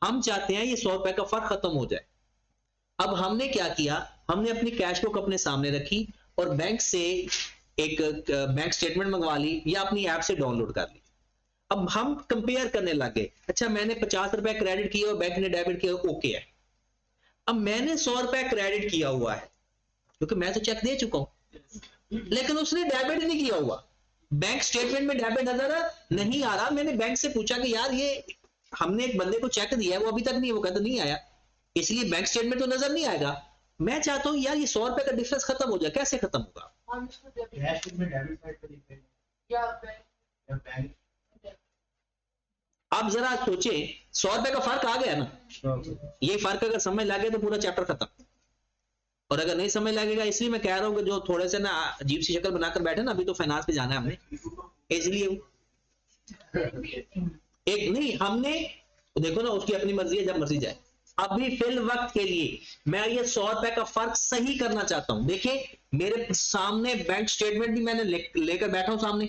हम चाहते हैं ये 100 रुपए का फर्क खत्म हो जाए। अब हमने क्या किया, हमने अपनी कैश बुक अपने सामने रखी और बैंक से एक बैंक स्टेटमेंट मंगवा ली या अपनी ऐप से डाउनलोड कर ली। अब हम कंपेयर करने लगे, अच्छा मैंने 50 रुपए क्रेडिट किया और बैंक ने डेबिट किया, ओके है। अब मैंने 100 रुपए क्रेडिट किया हुआ है क्योंकि मैं तो चेक दे चुका हूं, लेकिन उसने डेबिट नहीं किया हुआ, बैंक स्टेटमेंट में डेबिट नजर नहीं आ रहा। मैंने बैंक से पूछा कि यार ये हमने एक बंदे को चेक दिया है, वो अभी तक नहीं, वो कहता नहीं आया, इसलिए बैंक स्टेटमेंट तो नजर नहीं आएगा। मैं चाहता हूं यार ये 100 रुपए का डिफरेंस खत्म हो जाए। कैसे खत्म होगा? आप जरा सोचे, 100 रुपए का फर्क आ गया ना, ये फर्क अगर समझ लगे तो पूरा चैप्टर खत्म। और अगर नहीं समझ लगेगा, इसलिए मैं कह रहा हूं कि जो थोड़े से ना अजीब सी शक्ल बनाकर बैठे ना, अभी तो फाइनेंस पे जाना है हमने, इसलिए एक नहीं, हमने देखो ना उसकी अपनी मर्जी है, जब मर्जी जाए। अभी फिल वक्त के लिए मैं ये 100 रुपए का फर्क सही करना चाहता हूं। देखिए मेरे सामने बैंक स्टेटमेंट भी मैंने लेकर बैठा हूं सामने,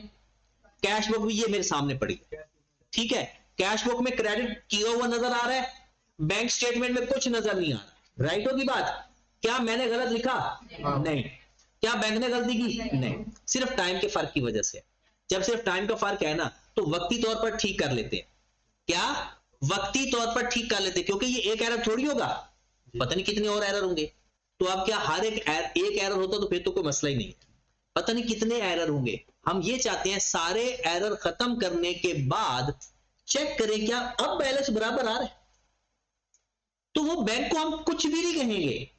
कैश बुक भी ये मेरे सामने पड़ी है, ठीक है। कैश बुक में क्रेडिट किया हुआ नजर आ रहा है, बैंक स्टेटमेंट में कुछ नजर नहीं आ रहा। राइट होगी बात? क्या मैंने गलत लिखा? नहीं। क्या बैंक ने गलती की? नहीं, सिर्फ टाइम के फर्क की वजह से। जब सिर्फ टाइम का फर्क है ना, तो वक्ती तौर पर ठीक कर लेते हैं। क्या वक्ती तौर पर ठीक कर लेते, क्योंकि ये एक एरर थोड़ी होगा, पता नहीं कितने और एरर होंगे। तो अब क्या हर एक एरर होता तो फिर तो कोई मसला ही नहीं है, पता नहीं कितने एरर होंगे। हम ये चाहते हैं सारे एरर खत्म करने के बाद चेक करें क्या अब बैलेंस बराबर आ रहा है, तो वो बैंक को हम कुछ भी नहीं कहेंगे।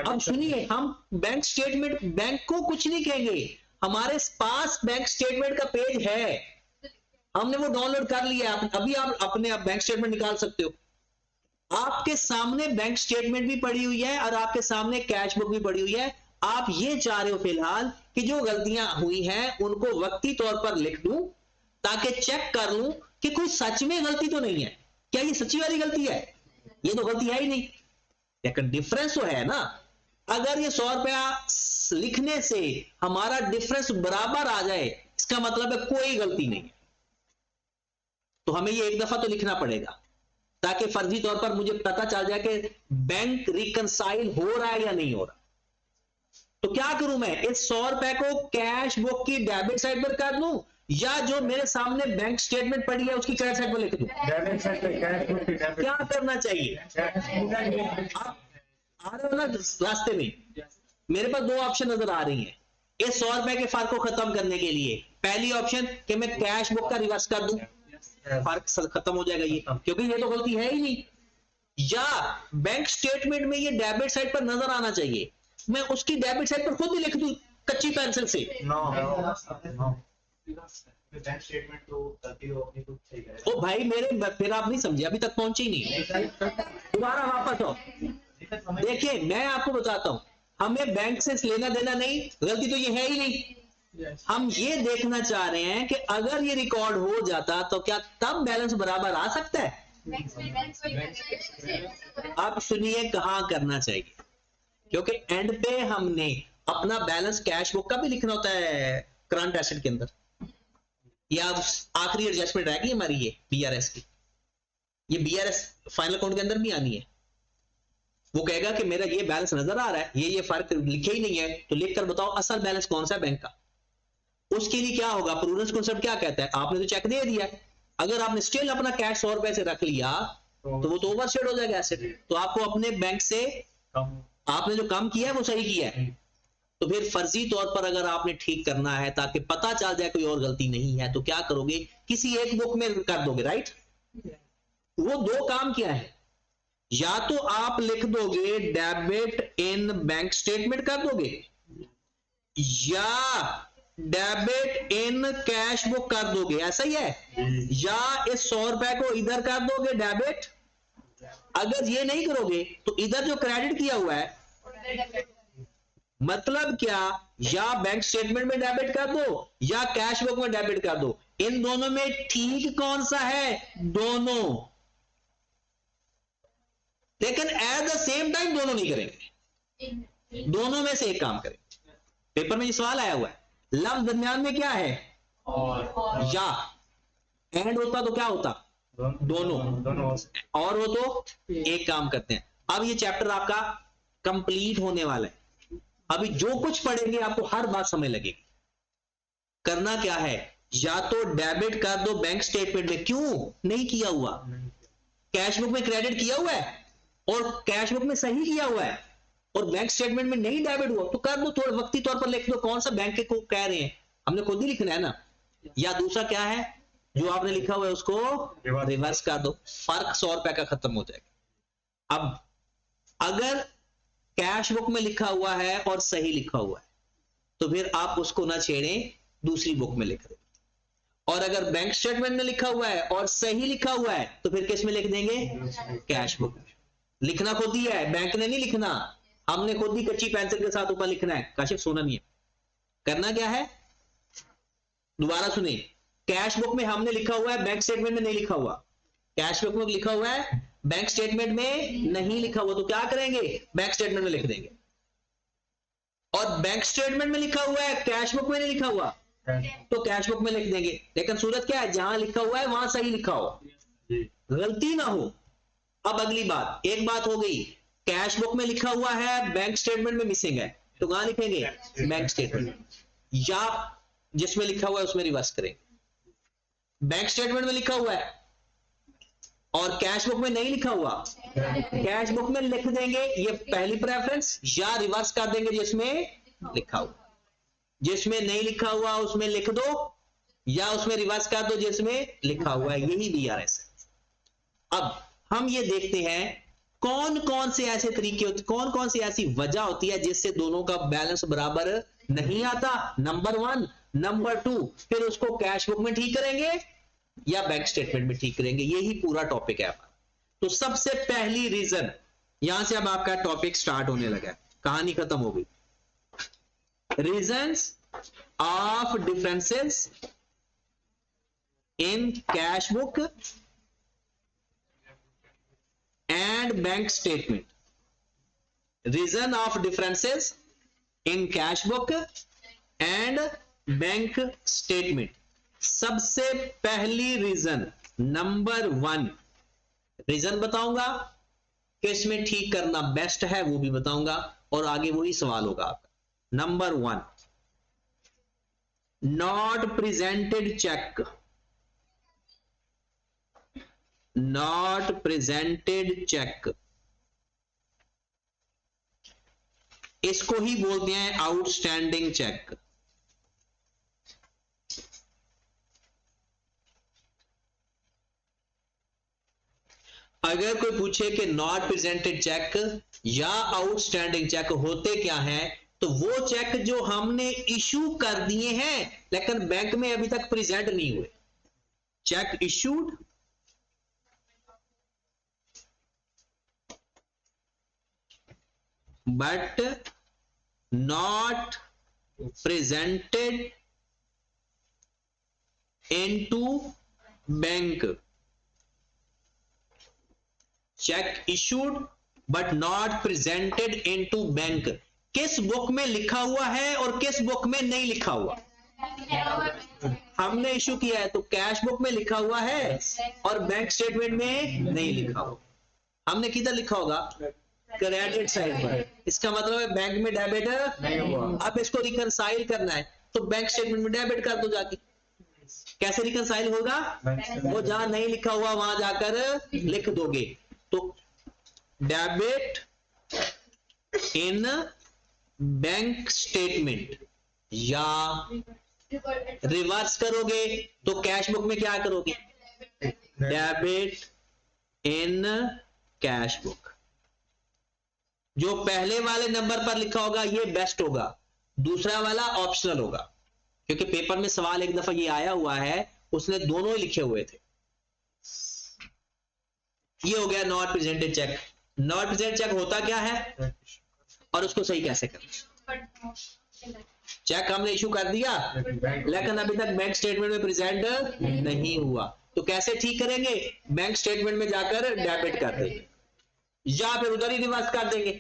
अब सुनिए, हम बैंक स्टेटमेंट, बैंक को कुछ नहीं कहेंगे, हमारे पास बैंक स्टेटमेंट का पेज है, हमने वो डाउनलोड कर लिया। अभी आप अपने बैंक स्टेटमेंट निकाल सकते हो, आपके सामने बैंक स्टेटमेंट भी पड़ी हुई है और आपके सामने कैश बुक भी पड़ी हुई है। आप ये चाह रहे हो फिलहाल कि जो गलतियां हुई हैं उनको वक्ती तौर पर लिख दूं ताकि चेक कर लूं कि कोई सच में गलती तो नहीं है। क्या ये सच्ची वाली गलती है? ये तो गलती है ही नहीं, लेकिन डिफरेंस तो है ना। अगर ये 100 रुपया लिखने से हमारा डिफरेंस बराबर आ जाए, इसका मतलब है कोई गलती नहीं है। तो हमें ये एक दफा तो लिखना पड़ेगा ताकि फर्जी तौर पर मुझे पता चल जाए कि बैंक रिकंसाइल हो रहा है या नहीं हो रहा। तो क्या करूं मैं, इस 100 रुपए को कैश बुक की डेबिट साइड पर कर दूं या जो मेरे सामने बैंक स्टेटमेंट पड़ी है उसकी क्रेडिट साइड पर लिख दूं? क्या करना चाहिए? आप आ रहे हो ना रास्ते में, मेरे पास दो ऑप्शन नजर आ रही हैं इस 100 रुपए के फर्क को खत्म करने के लिए। पहली ऑप्शन कि मैं कैश बुक का रिवर्स कर दूं, फर्क खत्म हो जाएगा ये, क्योंकि ये तो गलती है ही नहीं। या बैंक स्टेटमेंट में ये डेबिट साइड पर नजर आना चाहिए, मैं उसकी डेबिट साइड पर खुद ही लिख दूं कच्ची पेंसिल से। बैंक स्टेटमेंट तो गलती हो अपनी खुद सही है। ओ भाई मेरे, फिर आप नहीं समझे, अभी तक पहुंचे ही नहीं, दोबारा वापस आओ। देखिए मैं आपको बताता हूं, हमें बैंक से लेना देना नहीं, गलती तो ये है ही नहीं। हम ये देखना चाह रहे हैं कि अगर ये रिकॉर्ड हो जाता तो क्या तब बैलेंस बराबर आ सकता है। बैंक स्टेटमेंट कोई करना है। अब सुनिए कहाँ करना चाहिए, क्योंकि एंड पे हमने अपना बैलेंस कैश बुक का भी लिखना होता है करंट एसेट के अंदर। या आखिरी एडजस्टमेंट रहेगी हमारी ये बीआरएस की, ये बीआरएस फाइनल अकाउंट के अंदर भी आनी है। वो कहेगा कि मेरा ये बैलेंस नजर आ रहा है, ये फर्क लिखे ही नहीं है, तो लिख कर बताओ असल बैलेंस कौन सा है बैंक का। उसके लिए क्या होगा, प्रूडेंस कॉन्सेप्ट क्या कहता है, आपने तो चेक दे दिया, अगर आपने स्टिल अपना कैश 100 रुपए से रख लिया तो वो तो ओवरशेड हो जाएगा एसेट। तो आपको अपने बैंक से आपने जो काम किया है वो सही किया है, तो फिर फर्जी तौर पर अगर आपने ठीक करना है ताकि पता चल जाए कोई और गलती नहीं है, तो क्या करोगे, किसी एक बुक में कर दोगे, राइट। वो दो काम क्या है, या तो आप लिख दोगे डेबिट इन बैंक स्टेटमेंट कर दोगे, या डेबिट इन कैश बुक कर दोगे, ऐसा ही है। या इस 100 रुपए को इधर कर दोगे डेबिट, अगर ये नहीं करोगे तो इधर जो क्रेडिट किया हुआ है, मतलब क्या, या बैंक स्टेटमेंट में डेबिट कर दो या कैश बुक में डेबिट कर दो। इन दोनों में ठीक कौन सा है, दोनों, लेकिन एट द सेम टाइम दोनों नहीं करेंगे, दोनों में से एक काम करेंगे। पेपर में ये सवाल आया हुआ है, लफ्ज दरमियान में क्या है, या एंड होता तो क्या होता, दोनों, और हो तो एक काम करते हैं। अब ये चैप्टर आपका कंप्लीट होने वाला है, अभी जो कुछ पढ़ेंगे आपको हर बात समझ लगेगी। करना क्या है, या तो डेबिट कर दो बैंक स्टेटमेंट में, क्यों नहीं किया हुआ, कैश बुक में क्रेडिट किया हुआ है और कैश बुक में सही किया हुआ है और बैंक स्टेटमेंट में नहीं डेबिट हुआ, तो कर दो, थोड़ा वक्ती तौर पर लिख दो कौन सा बैंक के को कह रहे हैं, हमने खुद ही लिखना है ना। या दूसरा क्या है, जो आपने लिखा हुआ है उसको रिवर्स कर दो, फर्क 100 रुपए का खत्म हो जाएगा। अब अगर कैश बुक में लिखा हुआ है और सही लिखा हुआ है तो फिर आप उसको ना छेड़ें, दूसरी बुक में लिख दें। और अगर बैंक स्टेटमेंट में लिखा हुआ है और सही लिखा हुआ है तो फिर किस में लिख देंगे, कैश बुक में। लिखना खुद ही है, बैंक ने नहीं लिखना, हमने खुद ही कच्ची पेंसिल के साथ ऊपर लिखना है। काशिफ सोना नहीं है, करना क्या है, दोबारा सुने, कैश बुक में हमने लिखा हुआ है, बैंक स्टेटमेंट में नहीं लिखा हुआ, कैश बुक में लिखा हुआ है, बैंक स्टेटमेंट में नहीं लिखा हुआ, तो क्या करेंगे, बैंक स्टेटमेंट में लिख देंगे। और बैंक स्टेटमेंट में लिखा हुआ है, कैश बुक में नहीं लिखा हुआ, तो कैश बुक में लिख देंगे। लेकिन सूरत क्या है, जहां लिखा हुआ है वहां सही लिखा हो, गलती ना हो। अब अगली बात, एक बात हो गई, कैश बुक में लिखा हुआ है, बैंक स्टेटमेंट में मिसिंग है, तो कहां लिखेंगे, बैंक स्टेटमेंट, या जिसमें लिखा हुआ है उसमें रिवर्स करेंगे। बैंक स्टेटमेंट में लिखा हुआ है और कैश बुक में नहीं लिखा हुआ, कैश बुक में लिख देंगे, ये पहली प्रेफरेंस, या रिवर्स कर देंगे जिसमें लिखा हुआ, जिसमें नहीं लिखा हुआ उसमें लिख दो, या उसमें रिवर्स कर दो जिसमें लिखा हुआ है, यही बीआरएस है। अब हम ये देखते हैं कौन कौन से ऐसे तरीके होते, कौन कौन सी ऐसी वजह होती है जिससे दोनों का बैलेंस बराबर नहीं आता, नंबर 1, नंबर 2, फिर उसको कैश बुक में ठीक करेंगे या बैंक स्टेटमेंट में ठीक करेंगे, यही पूरा टॉपिक है हमारा। तो सबसे पहली रीजन, यहां से अब आपका टॉपिक स्टार्ट होने लगा है, कहानी खत्म हो गई। Reasons of differences in cash book and bank statement, reason of differences in cash book and bank statement। सबसे पहली रीजन, नंबर 1 रीजन बताऊंगा, किस में ठीक करना बेस्ट है वो भी बताऊंगा, और आगे वही सवाल होगा आपका। Number 1, not presented cheque, not presented cheque, इसको ही बोलते हैं आउटस्टैंडिंग चेक। अगर कोई पूछे कि नॉट प्रेजेंटेड चेक या आउटस्टैंडिंग चेक होते क्या हैं, तो वो चेक जो हमने इशू कर दिए हैं लेकिन बैंक में अभी तक प्रेजेंट नहीं हुए, cheque issued, but not presented into bank, cheque issued but not presented into bank, किस बुक में लिखा हुआ है और किस बुक में नहीं लिखा हुआ? हमने इशू किया है तो कैश बुक में लिखा हुआ है और बैंक स्टेटमेंट में नहीं लिखा हुआ। हमने किधर लिखा होगा? क्रेडिट साइड पर। इसका मतलब है बैंक में डेबिट नहीं हुआ। अब इसको रिकंसाइल करना है तो बैंक स्टेटमेंट में डेबिट कर दो जाके। कैसे रिकंसाइल होगा? वो जहां नहीं लिखा हुआ वहां जाकर लिख दोगे। तो डेबिट इन बैंक स्टेटमेंट, या रिवर्स करोगे तो कैश बुक में क्या करोगे? Debit in cash book. जो पहले वाले नंबर पर लिखा होगा ये बेस्ट होगा, दूसरा वाला ऑप्शनल होगा, क्योंकि पेपर में सवाल एक दफा ये आया हुआ है, उसने दोनों ही लिखे हुए थे। ये हो गया not presented cheque. Not presented cheque होता क्या है और उसको सही कैसे करें? चेक हमने इशू कर दिया लेकिन अभी तक बैंक स्टेटमेंट में प्रेजेंट नहीं हुआ, तो कैसे ठीक करेंगे? बैंक स्टेटमेंट में जाकर डेबिट कर देंगे या फिर उधर ही रिवर्स कर देंगे।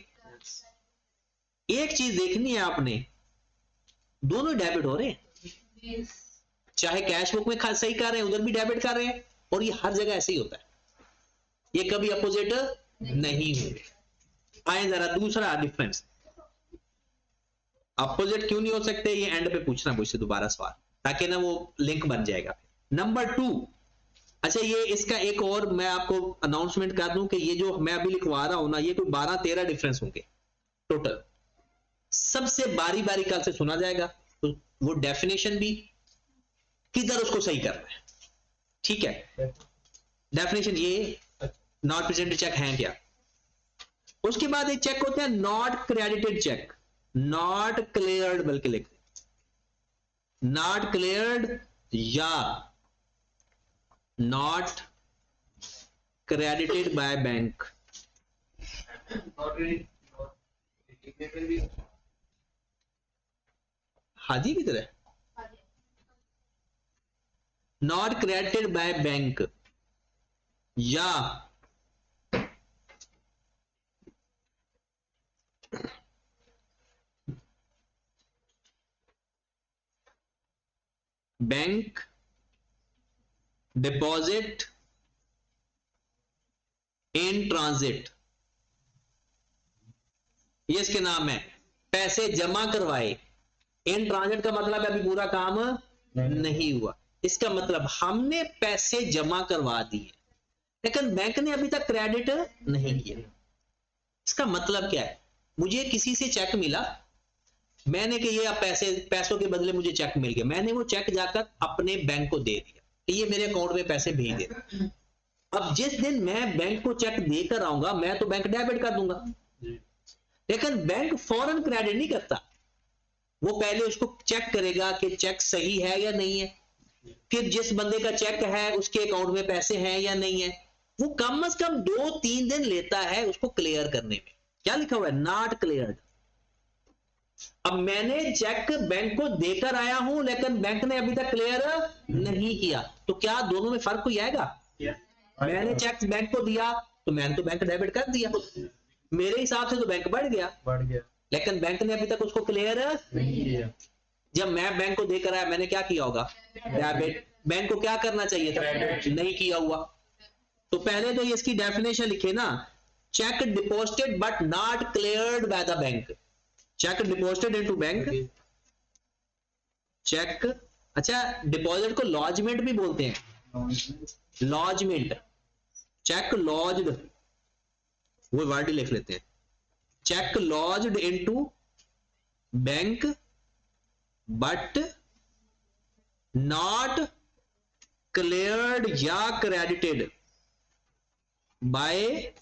एक चीज देखनी है आपने, दोनों डेबिट हो रहे हैं, चाहे कैश बुक में सही कर रहे हैं उधर भी डेबिट कर रहे हैं, और ये हर जगह ऐसे ही होता है, ये कभी अपोजिट नहीं हुए। आए जरा दूसरा डिफरेंस, अपोजिट क्यों नहीं हो सकते? ये एंड पे पूछना मुझसे दोबारा सवाल, ताकि ना वो लिंक बन जाएगा। नंबर 2, अच्छा ये इसका एक और मैं आपको अनाउंसमेंट कर दूं कि ये जो मैं अभी लिखवा रहा हूं ना, ये कोई 12-13 डिफरेंस होंगे टोटल। सबसे बारी बारी कल से सुना जाएगा, तो वो डेफिनेशन भी किधर उसको सही करना है, ठीक है? डेफिनेशन ये नॉट प्रेजेंटेड चेक है क्या। उसके बाद एक चेक होता है not credited cheque, not cleared, बल्कि लिख नॉट क्लियर्ड या नॉट क्रेडिटेड बाय बैंक। हाजी किधर है? नॉट क्रेडिटेड बाय बैंक या बैंक डिपॉजिट इन ट्रांजिट, ये इसके नाम है। पैसे जमा करवाए, इन ट्रांजिट का मतलब है अभी पूरा काम नहीं हुआ। इसका मतलब हमने पैसे जमा करवा दिए लेकिन बैंक ने अभी तक क्रेडिट नहीं किया। इसका मतलब क्या है? मुझे किसी से चेक मिला, मैंने कि ये आप पैसों के बदले मुझे चेक मिल गया, मैंने वो चेक जाकर अपने बैंक को दे दिया कि ये मेरे अकाउंट में पैसे भेज दे। अब जिस दिन मैं बैंक को चेक देकर आऊंगा मैं तो बैंक डेबिट कर दूंगा, लेकिन बैंक फौरन क्रेडिट नहीं करता। वो पहले उसको चेक करेगा कि चेक सही है या नहीं है, फिर जिस बंदे का चेक है उसके अकाउंट में पैसे हैं या नहीं है, वो कम से कम 2-3 दिन लेता है उसको क्लियर करने में। क्या लिखा हुआ है? Not cleared. अब मैंने चेक बैंक को देकर आया हूं लेकिन बैंक ने अभी तक क्लियर नहीं किया, तो क्या दोनों में फर्क कोई आएगा? मैंने चेक बैंक को दिया तो मैंने तो बैंक डेबिट कर दिया, मेरे हिसाब से तो बैंक बढ़ गया, लेकिन बैंक ने अभी तक उसको क्लियर नहीं किया। जब मैं बैंक को देकर आया मैंने क्या किया होगा? डेबिट। बैंक को क्या करना चाहिए था? नहीं किया हुआ। तो पहले तो ये इसकी डेफिनेशन लिखे ना, cheque deposited but not cleared by the bank. Cheque deposited into bank, cheque, अच्छा डिपॉजिट को लॉजमेंट भी बोलते हैं, लॉजमेंट, चेक लॉज्ड, वो वर्ड ही लिख लेते हैं, cheque lodged into bank but not cleared या क्रेडिटेड बाय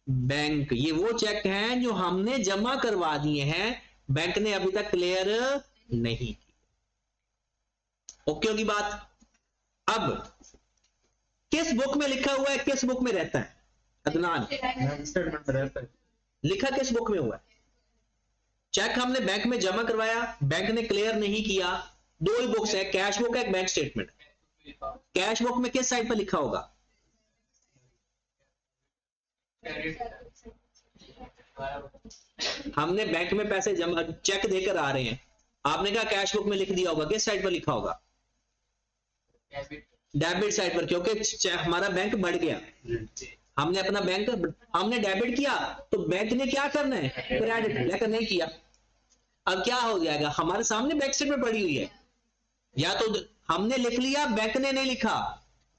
बैंक। ये वो चेक हैं जो हमने जमा करवा दिए हैं, बैंक ने अभी तक क्लियर नहीं की। ओके होगी बात? अब किस बुक में लिखा हुआ है, किस बुक में रहता है? अदनान, स्टेटमेंट में रहता है। लिखा किस बुक में हुआ है? चेक हमने बैंक में जमा करवाया, बैंक ने क्लियर नहीं किया, दो ही बुक्स है, कैश बुक है, बैंक स्टेटमेंट। कैश बुक में किस साइड पर लिखा होगा? हमने बैंक में पैसे जमा, चेक देकर आ रहे हैं, आपने कहा कैश बुक में लिख दिया होगा, किस साइड पर लिखा होगा? डेबिट साइड पर, क्योंकि हमारा बैंक बढ़ गया, हमने अपना बैंक हमने डेबिट किया तो बैंक ने क्या करना है? क्रेडिट, लेकर नहीं किया। अब क्या हो जाएगा? हमारे सामने बैंक स्टेटमेंट पड़ी हुई है, या तो हमने लिख लिया, बैंक ने नहीं लिखा,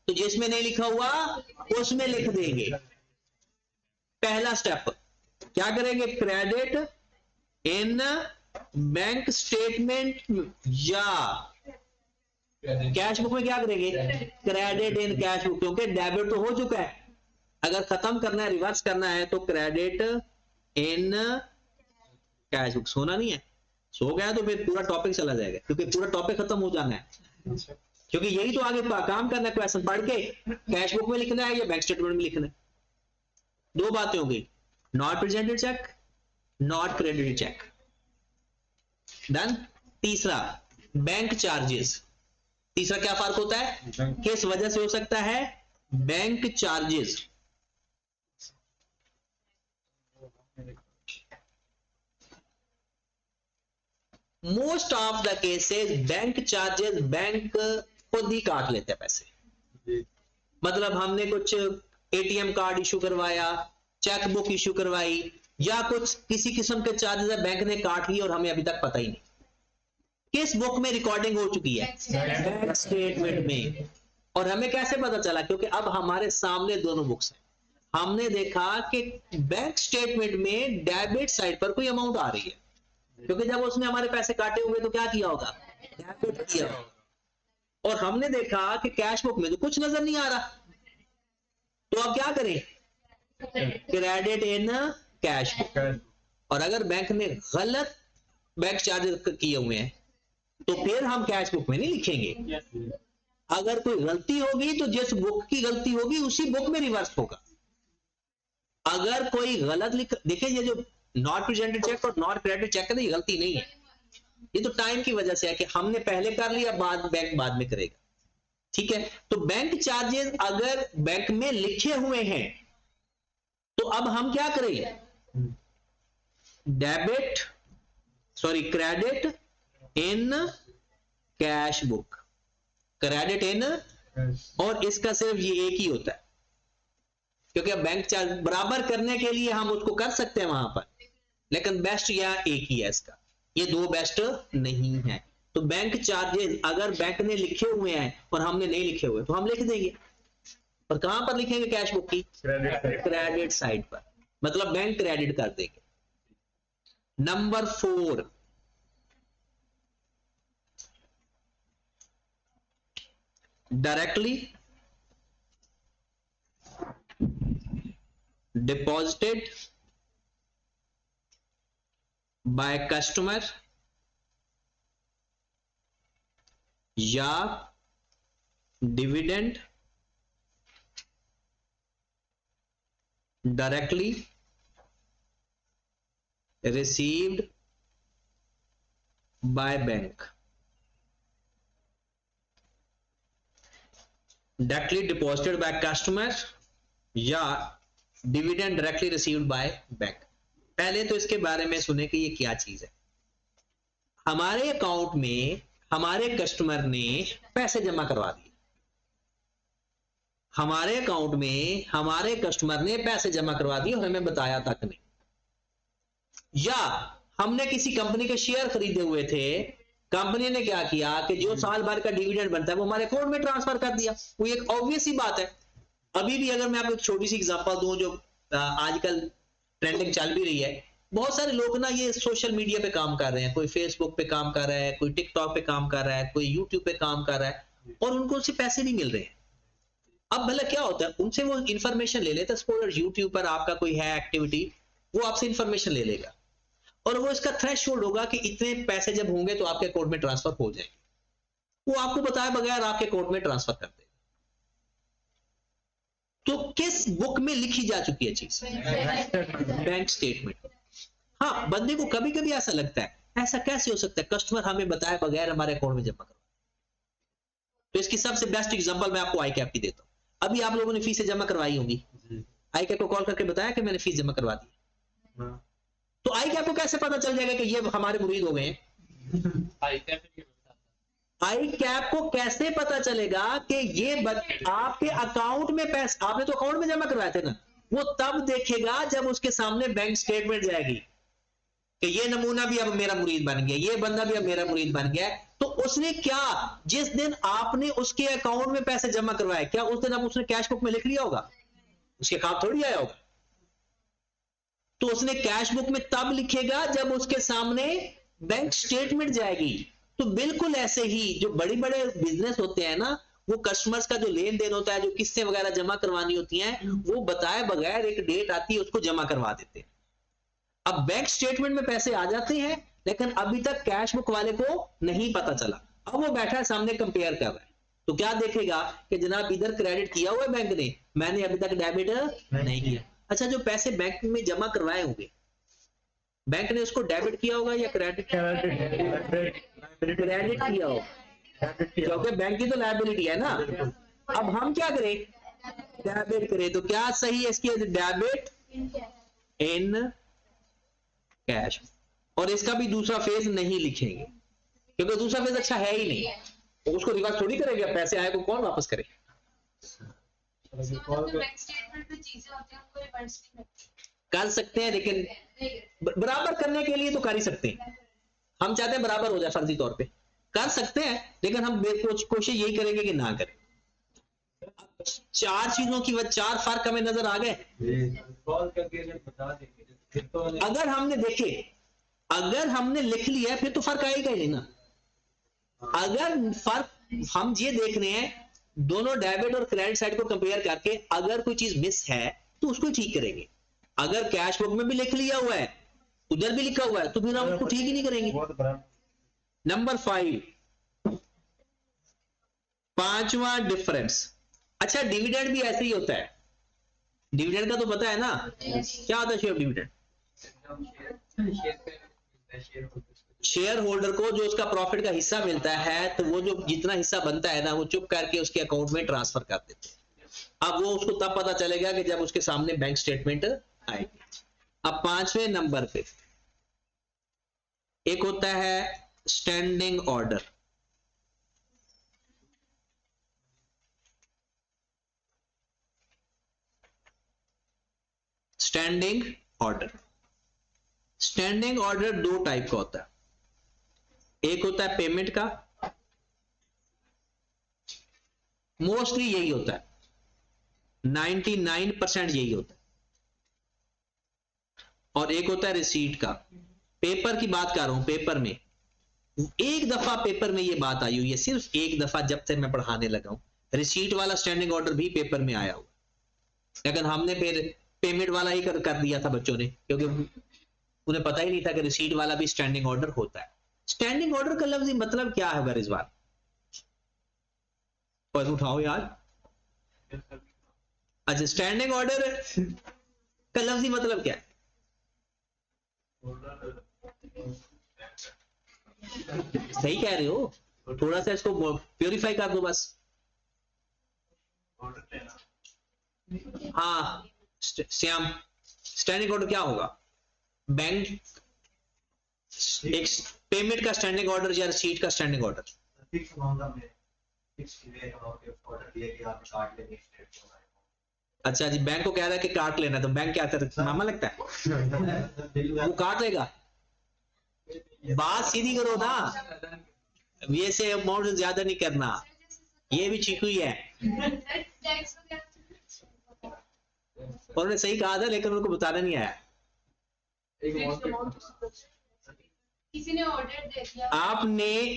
तो जिसमें नहीं लिखा हुआ उसमें लिख देंगे। पहला स्टेप क्या करेंगे? क्रेडिट इन बैंक स्टेटमेंट, या कैश बुक में क्या करेंगे? क्रेडिट इन कैश बुक, क्योंकि डेबिट तो हो चुका है, अगर खत्म करना है, रिवर्स करना है, तो क्रेडिट इन कैश बुक। सोना नहीं है, सो गया तो फिर पूरा टॉपिक चला जाएगा, क्योंकि पूरा टॉपिक खत्म हो जाना है, क्योंकि यही तो आगे काम करना है, क्वेश्चन पढ़ के कैश बुक में लिखना है या बैंक स्टेटमेंट में लिखना है। दो बातें हो गई, not presented cheque, not credited cheque, done. तीसरा बैंक चार्जेस, तीसरा क्या फर्क होता है, किस वजह से हो सकता है? Bank charges. Most of the cases bank charges bank खुद ही काट लेते हैं पैसे। मतलब हमने कुछ एटीएम कार्ड इशू करवाया, चेक बुक इशू करवाई, या कुछ किसी किस्म के चार्जेस बैंक ने काट लिए और हमें अभी तक पता ही नहीं। किस बुक में रिकॉर्डिंग हो चुकी है? बैंक स्टेटमेंट में। और हमें कैसे पता चला? क्योंकि अब हमारे सामने दोनों बुक्स हैं, हमने देखा कि बैंक स्टेटमेंट में डेबिट साइड पर कोई अमाउंट आ रही है, क्योंकि जब उसने हमारे पैसे काटे हुए तो क्या किया होगा? डेबिट किया। और हमने देखा कि कैश बुक में तो कुछ नजर नहीं आ रहा, तो अब क्या करें? Credit in cash book. और अगर बैंक ने गलत बैंक चार्जेस किए हुए हैं तो फिर हम कैश बुक में नहीं लिखेंगे। अगर कोई गलती होगी तो जिस बुक की गलती होगी उसी बुक में रिवर्स होगा। अगर कोई गलत देखिए, ये जो नॉट प्रेजेंटेड चेक और नॉट क्रेडिटेड चेक है, ये गलती नहीं है, ये तो टाइम की वजह से है कि हमने पहले कर लिया, बैंक बाद में करेगा। ठीक है, तो बैंक चार्जेस अगर बैंक में लिखे हुए हैं तो अब हम क्या करें? Credit in cash book, credit in, और इसका सिर्फ ये एक ही होता है, क्योंकि अब बैंक चार्ज बराबर करने के लिए हम उसको कर सकते हैं वहां पर, लेकिन बेस्ट यह एक ही है इसका, ये दो बेस्ट नहीं है। तो बैंक चार्जेस अगर बैंक ने लिखे हुए हैं और हमने नहीं लिखे हुए तो हम लिख देंगे। और कहां पर लिखेंगे? कैश बुक की क्रेडिट साइड पर, मतलब बैंक क्रेडिट कर देंगे। Number 4, directly deposited by customer या dividend directly received by bank, directly deposited by customer या dividend directly received by bank. पहले तो इसके बारे में सुने कि ये क्या चीज है। हमारे अकाउंट में हमारे कस्टमर ने पैसे जमा करवा दिए, हमारे अकाउंट में हमारे कस्टमर ने पैसे जमा करवा दिए और हमें बताया तक नहीं। या हमने किसी कंपनी के शेयर खरीदे हुए थे, कंपनी ने क्या किया कि जो साल भर का डिविडेंड बनता है वो हमारे अकाउंट में ट्रांसफर कर दिया। वो एक ऑब्वियस ही बात है। अभी भी अगर मैं आपको एक छोटी सी एग्जांपल दूं जो आजकल ट्रेंडिंग चल भी रही है, बहुत सारे लोग ना ये सोशल मीडिया पे काम कर रहे हैं, कोई फेसबुक पे काम कर रहा है, कोई टिकटॉक पे काम कर रहा है, कोई यूट्यूब पे काम कर रहा है और उनको उससे पैसे भी मिल रहे हैं। अब भला क्या होता है, उनसे वो इंफॉर्मेशन ले लेता है। सपोज यूट्यूब पर आपका कोई है एक्टिविटी, वो आपसे इंफॉर्मेशन ले लेगा और वो इसका थ्रेशोल्ड होगा कि इतने पैसे जब होंगे तो आपके अकाउंट में ट्रांसफर हो जाएंगे। वो आपको बताए बगैर आपके अकाउंट में ट्रांसफर कर देगा। तो किस बुक में लिखी जा चुकी है चीज? Bank statement. हाँ, बंदे को कभी कभी ऐसा लगता है, ऐसा कैसे हो सकता है कस्टमर हमें बताए बगैर हमारे अकाउंट में जमा करवा। तो इसकी सबसे बेस्ट एग्जांपल मैं आपको आई कैप की देता हूँ। अभी आप लोगों ने फीस जमा करवाई होगी, आई कैप को कॉल करके बताया कि मैंने फीस जमा करवा दी, तो आई कैप को कैसे पता चल जाएगा कि ये हमारे मुरीद हो गए हैं? आई कैप को कैसे पता चलेगा कि ये आपके अकाउंट में पैसे, आपने तो अकाउंट में जमा करवाए थे ना, वो तब देखेगा जब उसके सामने बैंक स्टेटमेंट जाएगी कि ये नमूना भी अब मेरा मुरीद बन गया, ये बंदा भी अब मेरा मुरीद बन गया है। तो उसने क्या, जिस दिन आपने उसके अकाउंट में पैसे जमा करवाए, क्या उस दिन अब उसने कैश बुक में लिख लिया होगा? उसके काम थोड़ी आया होगा। तो उसने कैश बुक में तब लिखेगा जब उसके सामने बैंक स्टेटमेंट जाएगी। तो बिल्कुल ऐसे ही जो बड़े बड़े बिजनेस होते हैं ना, वो कस्टमर्स का जो लेन देन होता है, जो किस्तें वगैरह जमा करवानी होती हैं, वो बताए बगैर एक डेट आती है उसको जमा करवा देते हैं। अब बैंक स्टेटमेंट में पैसे आ जाते हैं, लेकिन अभी तक कैश बुक वाले को नहीं पता चला। अब वो बैठा है सामने कंपेयर कर रहा है, तो क्या देखेगा कि जनाब इधर क्रेडिट किया हुआ है बैंक ने, मैंने अभी तक डेबिट नहीं किया। अच्छा, जो पैसे बैंक में जमा करवाए होंगे, बैंक ने उसको डेबिट किया होगा या क्रेडिट किया होगा, क्योंकि बैंक की तो लायबिलिटी है ना। अब हम क्या करें, डेबिट करें, तो क्या सही है इसकी, डेबिट इन कैश। और इसका भी दूसरा फेज नहीं लिखेंगे, क्योंकि दूसरा फेज अच्छा है ही नहीं, तो उसको रिवर्स थोड़ी करेगा, पैसे आए को कौन वापस करे। बैंक स्टेटमेंट में चीजें होती हैं उनको रिवर्स नहीं करते। कर सकते हैं, लेकिन बराबर करने के लिए तो कर ही सकते हैं। हम चाहते हैं बराबर हो जाए, फर्जी तौर पे कर सकते हैं, लेकिन हम कोशिश यही करेंगे कि ना करें। चार चीजों की वजह, चार फर्क हमें नजर आ गए। अगर हमने देखे, अगर हमने लिख लिया फिर तो फर्क आएगा ही नहीं ना। अगर फर्क हम ये देख रहे हैं, दोनों डेबिट और क्रेडिट साइड को कंपेयर करके अगर कोई चीज मिस है तो उसको ठीक करेंगे। अगर कैश बुक में भी लिख लिया हुआ है, उधर भी लिखा हुआ है, तो फिर हम उसको ठीक ही नहीं करेंगे। नंबर 5, पांचवा डिफरेंस। अच्छा, डिविडेंड भी ऐसे ही होता है। डिविडेंड का तो पता है ना, क्या होता है शेयर डिविडेंड? शेयर होल्डर को जो उसका प्रॉफिट का हिस्सा मिलता है, तो वो जो जितना हिस्सा बनता है ना, वो चुप करके उसके अकाउंट में ट्रांसफर कर देते हैं। अब वो उसको तब पता चलेगा कि जब उसके सामने बैंक स्टेटमेंट आएगी। अब 5वें नंबर पे एक होता है standing order. Standing order, standing order दो टाइप का होता है। एक होता है पेमेंट का, मोस्टली यही होता है, 99% यही होता है। और एक होता है रिसीट का। पेपर की बात कर रहा हूं, पेपर में एक दफा पेपर में ये बात आई हुई है, सिर्फ एक दफा, जब से मैं पढ़ाने लगा हूं। रिसीट वाला स्टैंडिंग ऑर्डर भी पेपर में आया हुआ, लेकिन हमने फिर पेमेंट वाला ही कर दिया था बच्चों ने, क्योंकि उन्हें पता ही नहीं था कि रिसीट वाला भी स्टैंडिंग ऑर्डर होता है। स्टैंडिंग ऑर्डर का लफ्जी मतलब क्या है इस बार? और उठाओ यार। अच्छा, स्टैंडिंग ऑर्डर का लफ्जी मतलब क्या है? सही कह रहे हो, थोड़ा सा इसको प्योरीफाई कर दो बस। हाँ श्याम, स्टैंडिंग ऑर्डर क्या होगा? बैंक एक पेमेंट का स्टैंडिंग ऑर्डर या रसीट का स्टैंडिंग ऑर्डर। अच्छा जी, बैंक को कह रहा है कि काट लेना, तो बैंक क्या करता है, मामा लगता है वो काट लेगा। बात सीधी करो ना, ये से अमाउंट ज्यादा नहीं करना, ये भी चीकू ही है। उन्होंने सही कहा था, लेकिन उनको बताना नहीं आया। किसी ने ऑर्डर दे दिया, आपने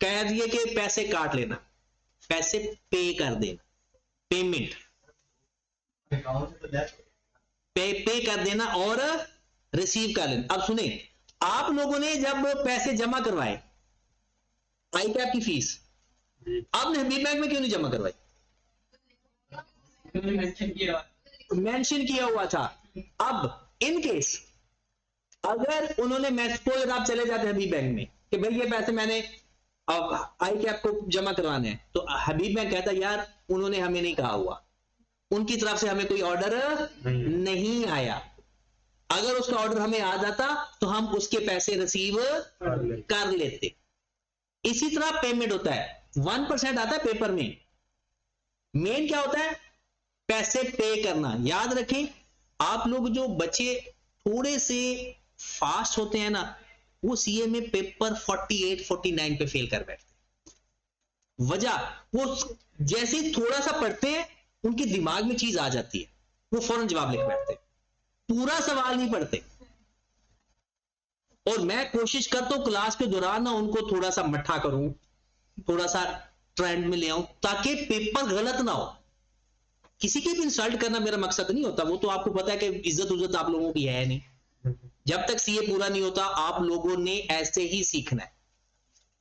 कह दिया कि पैसे काट लेना, पैसे पे कर देना, पेमेंट पे कर देना और रिसीव कर लेना। अब सुने, आप लोगों ने जब पैसे जमा करवाए आई कैप की फीस, आपने हबीब बैंक में क्यों नहीं जमा करवाई? मेंशन किया हुआ था। अब इन केस अगर उन्होंने सपोज आप चले जाते हैं हबीब बैंक में कि भाई ये पैसे मैंने अब आई कैप को जमा करवाने हैं, तो हबीब बैंक कहता यार उन्होंने हमें नहीं कहा हुआ, उनकी तरफ से हमें कोई ऑर्डर नहीं आया। अगर उसका ऑर्डर हमें आ जाता तो हम उसके पैसे रिसीव कर लेते। इसी तरह पेमेंट होता है, 1% आता है पेपर में, मेन क्या होता है पैसे पे करना। याद रखें आप लोग जो बच्चे थोड़े से फास्ट होते हैं ना, वो सीए में पेपर 48 49 पे फेल कर बैठते। वजह वो जैसे ही थोड़ा सा पढ़ते हैं उनके दिमाग में चीज आ जाती है, वो फौरन जवाब लिख बैठते हैं, पूरा सवाल नहीं पढ़ते। और मैं कोशिश करता हूं क्लास के दौरान ना उनको थोड़ा सा मट्ठा करूं, थोड़ा सा ट्रेंड में ले आऊं ताकि पेपर गलत ना हो। किसी की भी इंसल्ट करना मेरा मकसद नहीं होता, वो तो आपको पता है कि इज्जत उज्जत आप लोगों की है नहीं। जब तक सीए पूरा नहीं होता आप लोगों ने ऐसे ही सीखना है।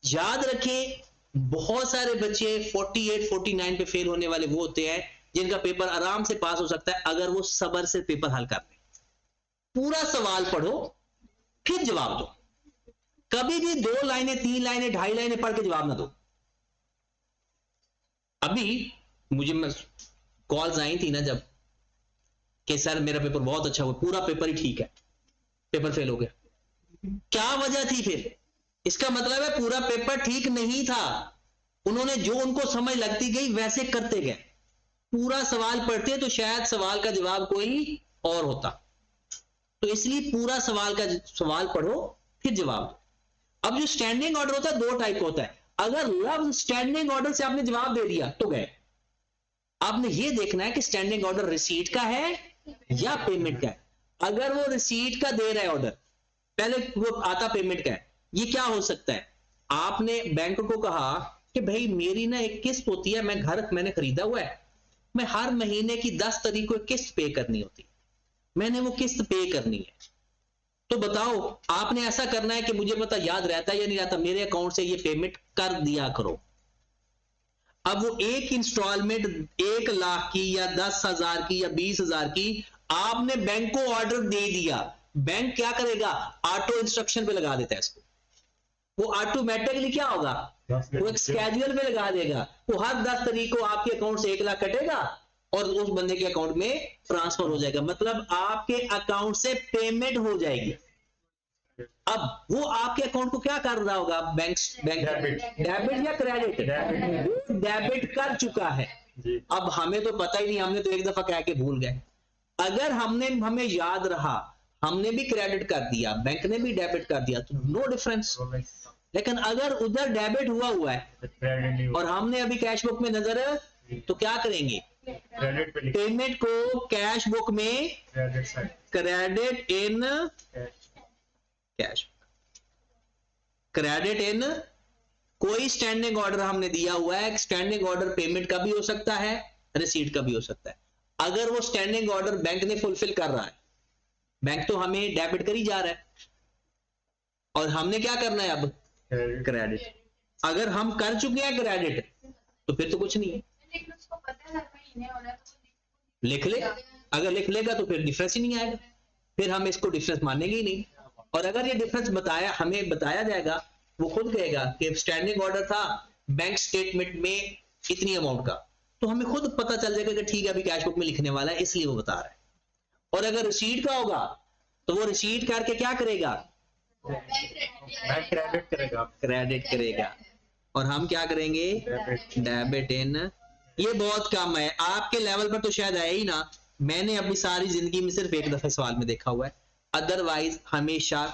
याद रखें बहुत सारे बच्चे 48 49 पे फेल होने वाले वो होते हैं जिनका पेपर आराम से पास हो सकता है अगर वो सब्र से पेपर हल कर ले। पूरा सवाल पढ़ो फिर जवाब दो, कभी भी 2 लाइनें 3 लाइनें 2.5 लाइनें पढ़ के जवाब ना दो। अभी मुझे कॉल्स आई थी ना जब कि सर मेरा पेपर बहुत अच्छा हुआ, पूरा पेपर ही ठीक है, पेपर फेल हो गया। क्या वजह थी फिर? इसका मतलब है पूरा पेपर ठीक नहीं था, उन्होंने जो उनको समझ लगती गई वैसे करते गए। पूरा सवाल पढ़ते तो शायद सवाल का जवाब कोई और होता। तो इसलिए पूरा सवाल पढ़ो फिर जवाब दो। अब जो स्टैंडिंग ऑर्डर होता है 2 टाइप का होता है। अगर लफ्ज स्टैंडिंग ऑर्डर से आपने जवाब दे दिया तो गए। आपने ये देखना है कि स्टैंडिंग ऑर्डर रिसीट का है या पेमेंट का है। अगर वो रिसीट का दे रहा है ऑर्डर, पहले वो आता पेमेंट का है, ये क्या हो सकता है? आपने बैंक को कहा कि भाई मेरी ना एक किस्त होती है, मैंने खरीदा हुआ है, मैं हर महीने की 10 तारीख को किस्त पे करनी होती है, मैंने वो किस्त पे करनी है। तो बताओ आपने ऐसा करना है कि मुझे पता याद रहता है या नहीं रहता, मेरे अकाउंट से ये पेमेंट कर दिया करो। अब वो एक इंस्टॉलमेंट 1 लाख की या 10,000 की या 20,000 की आपने बैंक को ऑर्डर दे दिया, बैंक क्या करेगा? ऑटो इंस्ट्रक्शन पे लगा देता है इसको। वो ऑटोमेटिकली क्या होगा? वो एक स्केड्यूल पे लगा देगा। वो हर 10 तारीख को आपके अकाउंट से 1 लाख कटेगा और उस बंदे के अकाउंट में ट्रांसफर हो जाएगा, मतलब आपके अकाउंट से पेमेंट हो जाएगी। अब वो आपके अकाउंट को क्या कर रहा होगा? बैंक डेबिट या क्रेडिट? डेबिट कर चुका है। अब हमें तो पता ही नहीं, हमने तो एक दफा कह के भूल गए। अगर हमें याद रहा, हमने भी क्रेडिट कर दिया, बैंक ने भी डेबिट कर दिया, तो नो डिफरेंस। लेकिन अगर उधर डेबिट हुआ है और हमने अभी कैश बुक में नजर, तो क्या करेंगे? पेमेंट को कैश बुक में credit in cash, credit in कोई स्टैंडिंग ऑर्डर हमने दिया हुआ है। स्टैंडिंग ऑर्डर पेमेंट का भी हो सकता है, रिसीट का भी हो सकता है। अगर वो स्टैंडिंग ऑर्डर बैंक ने फुलफिल कर रहा है, बैंक तो हमें डेबिट कर ही जा रहा है, और हमने क्या करना है अब? क्रेडिट। अगर हम कर चुके हैं क्रेडिट तो फिर तो कुछ नहीं है, लेकिन उसको पता है हर महीने हो रहा है तो लिख ले। अगर लिख लेगा तो फिर डिफरेंस ही नहीं आएगा, फिर हम इसको डिफरेंस मानेंगे ही नहीं। और अगर ये डिफरेंस हमें बताया जाएगा, वो खुद कहेगा कि स्टैंडिंग ऑर्डर था बैंक स्टेटमेंट में इतनी अमाउंट का, तो हमें खुद पता चल जाएगा कि ठीक है अभी कैश बुक में लिखने वाला है, इसलिए वो बता रहा है। और अगर रिसीट का होगा तो वो रिसीट करके क्या करेगा? क्रेडिट करेगा। और हम क्या करेंगे? Debit in. ये बहुत कम है, आपके लेवल पर तो शायद आया ही ना। मैंने अपनी सारी जिंदगी में सिर्फ एक दफा सवाल में देखा हुआ है, अदरवाइज हमेशा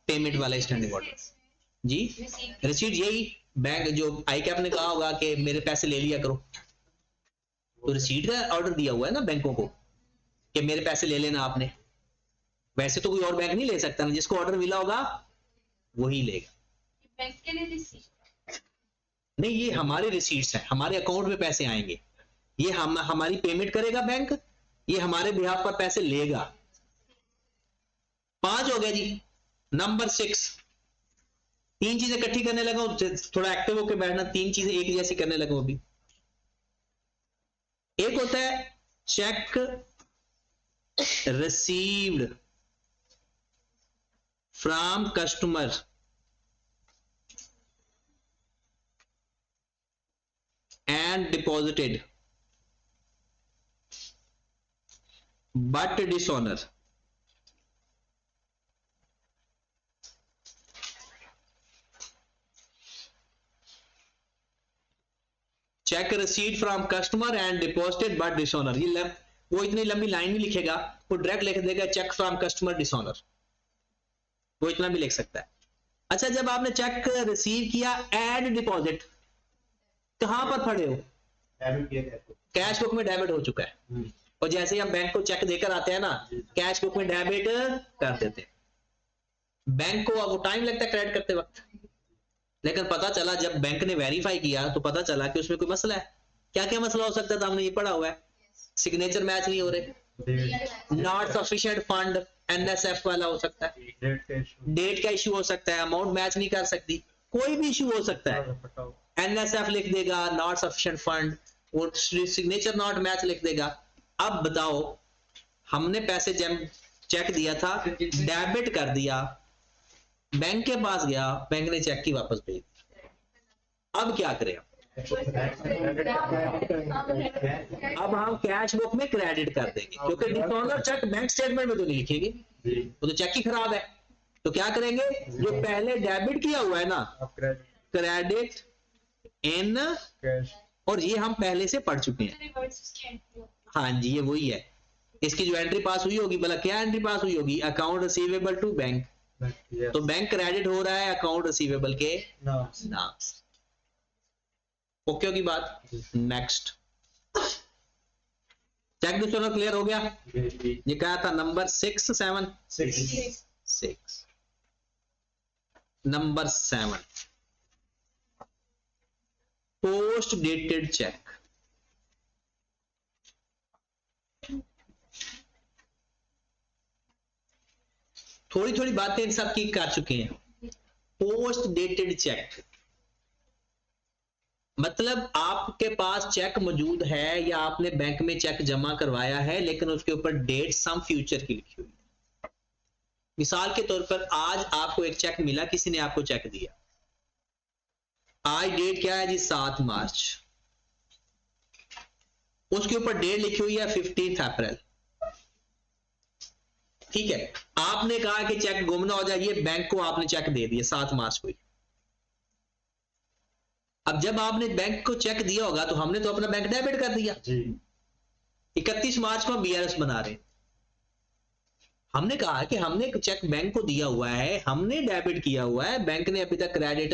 पेमेंट वाला स्टैंडिंग ऑर्डर। जी रिसीट, यही बैंक जो आई कैप ने कहा होगा कि मेरे पैसे ले लिया करो, तो रिसीट का ऑर्डर दिया हुआ है ना बैंकों को कि मेरे पैसे ले लेना आपने। वैसे तो कोई और बैंक नहीं ले सकता ना, जिसको ऑर्डर मिला होगा वही लेगा। बैंक के लिए रिसीट नहीं, ये हमारे रिसीट्स हैं, हमारे अकाउंट में पैसे आएंगे, ये हमारी पेमेंट करेगा बैंक, ये हमारे बिहाफ पर पैसे लेगा। 5 हो गया जी। नंबर 6, 3 चीजें इकट्ठी करने लगा, थोड़ा एक्टिव होकर बैठना, 3 चीजें एक जैसी करने लगा। वो भी एक होता है cheque received, from customer and deposited but dishonor. Cheque receipt from customer and deposited but dishonour. ये वो इतनी लंबी लाइन नहीं लिखेगा, वो डायरेक्ट लिख देगा चेक फ्रॉम कस्टमर डिसऑनर, वो इतना भी लिख सकता है। अच्छा, जब आपने चेक रिसीव किया एंड डिपॉजिट, कहां पर खड़े हो? कैश बुक में डेबिट हो चुका है, और जैसे ही हम बैंक को चेक देकर आते हैं ना, कैश बुक में डेबिट कर देते हैं। बैंक को वो टाइम लगता है क्रेडिट करते वक्त, लेकिन पता चला जब बैंक ने वेरीफाई किया तो पता चला कि उसमें कोई मसला है। क्या क्या मसला हो सकता था? हमने ये पढ़ा हुआ है, सिग्नेचर मैच नहीं हो रहे, नॉट सफिशिएंट फंड, एनएसएफ वाला हो सकता है, डेट का इशू हो सकता है, अमाउंट मैच नहीं कर सकती, कोई भी इशू हो सकता है। एनएसएफ लिख देगा, नॉट सफिशिएंट फंड, वो सिग्नेचर नॉट मैच लिख देगा। अब बताओ, हमने पैसे चेक दिया था, डेबिट कर दिया, बैंक के पास गया, बैंक ने चेक की वापस भेज दी, अब क्या करें? अब हम कैश बुक में क्रेडिट कर देंगे, क्योंकि डिसऑनर चेक बैंक स्टेटमेंट में तो नहीं लिखेंगे, वो तो चेक ही खराब है। तो क्या करेंगे? जो पहले डेबिट किया हुआ है ना, क्रेडिट इन, और ये हम पहले से पढ़ चुके हैं। हाँ जी, ये वही है। इसकी जो एंट्री पास हुई होगी, भला क्या एंट्री पास हुई होगी? अकाउंट रिसीवेबल टू बैंक, तो बैंक क्रेडिट हो रहा है अकाउंट रिसीवेबल के नाम से। ओके होगी बात? नेक्स्ट, चेक डिसऑनर क्लियर हो गया? ये क्या था? Number 6 7 6। Number 7, post dated cheque. थोड़ी थोड़ी बातें इन सब की कर चुके हैं। पोस्ट डेटेड चेक मतलब आपके पास चेक मौजूद है या आपने बैंक में चेक जमा करवाया है, लेकिन उसके ऊपर डेट सम फ्यूचर की लिखी हुई है। मिसाल के तौर पर आज आपको एक चेक मिला, किसी ने आपको चेक दिया, आज डेट क्या है जी? 7 मार्च। उसके ऊपर डेट लिखी हुई है 15 अप्रैल। ठीक है, आपने कहा कि चेक गुम ना हो जाए, ये बैंक को आपने चेक दे दिया 7 मार्च को। अब जब आपने बैंक को चेक दिया होगा तो हमने तो अपना बैंक डेबिट कर दिया जी। 31 मार्च को हम बीआरएस बना रहे हैं। हमने कहा कि हमने चेक बैंक को दिया हुआ है, हमने डेबिट किया हुआ है, बैंक ने अभी तक क्रेडिट।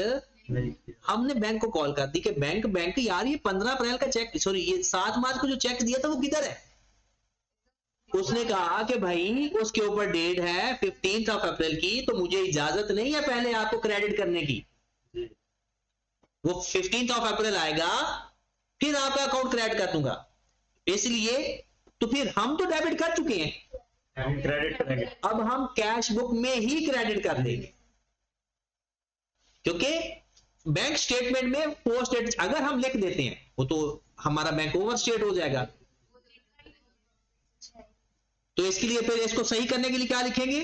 हमने बैंक को कॉल कर दी कि बैंक यार, ये 15 अप्रैल का चेक, सॉरी ये 7 मार्च को जो चेक दिया था वो किधर है? उसने कहा कि भाई उसके ऊपर डेट है 15 अप्रैल की, तो मुझे इजाजत नहीं है पहले आपको क्रेडिट करने की। वो 15 अप्रैल आएगा, फिर आपका अकाउंट क्रेडिट कर दूंगा। इसलिए तो फिर हम तो डेबिट कर चुके हैं, हम क्रेडिट करेंगे। अब हम कैश बुक में ही क्रेडिट कर देंगे, क्योंकि बैंक स्टेटमेंट में पोस्ट डेट अगर हम लिख देते हैं वो तो हमारा बैंक ओवर स्टेट हो जाएगा। तो इसके लिए फिर इसको सही करने के लिए क्या लिखेंगे?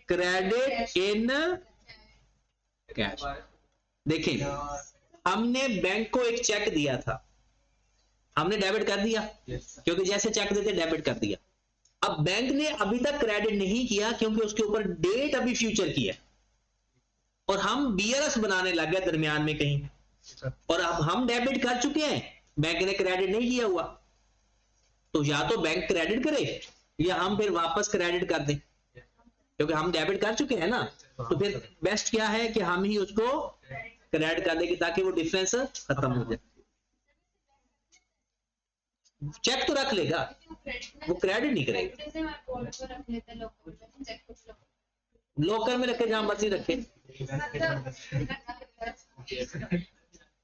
Credit in cash. देखें, हमने बैंक को एक चेक दिया था, हमने डेबिट कर दिया, क्योंकि जैसे चेक देते डेबिट कर दिया। अब बैंक ने अभी तक क्रेडिट नहीं किया क्योंकि उसके ऊपर डेट अभी फ्यूचर की है, और हम बीआरएस बनाने लग गए दरमियान में कहीं, और अब हम डेबिट कर चुके हैं, बैंक ने क्रेडिट नहीं किया हुआ। तो या तो बैंक क्रेडिट करे या हम फिर वापस क्रेडिट कर दें, क्योंकि हम डेबिट कर चुके हैं ना। तो फिर बेस्ट क्या है कि हम ही उसको क्रेडिट कर देंगे ताकि वो डिफरेंस खत्म हो जाए। चेक तो रख लेगा, वो क्रेडिट नहीं करेगा। लॉकर में रखे, जहां मर्जी रखे।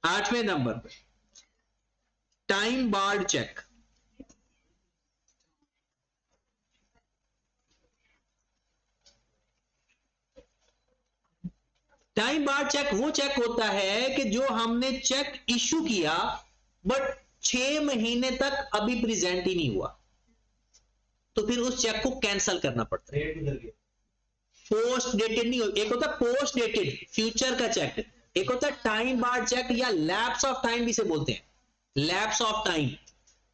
8वें number, time barred cheque. Time barred cheque वो चेक होता है कि जो हमने चेक इशू किया बट 6 महीने तक अभी प्रेजेंट ही नहीं हुआ, तो फिर उस चेक को कैंसिल करना पड़ता है। पोस्ट डेटेड नहीं हो, एक होता है पोस्ट डेटेड फ्यूचर का चेक, एक होता है टाइम बार चेक या लैप्स ऑफ टाइम भी से बोलते हैं, लैप्स ऑफ टाइम।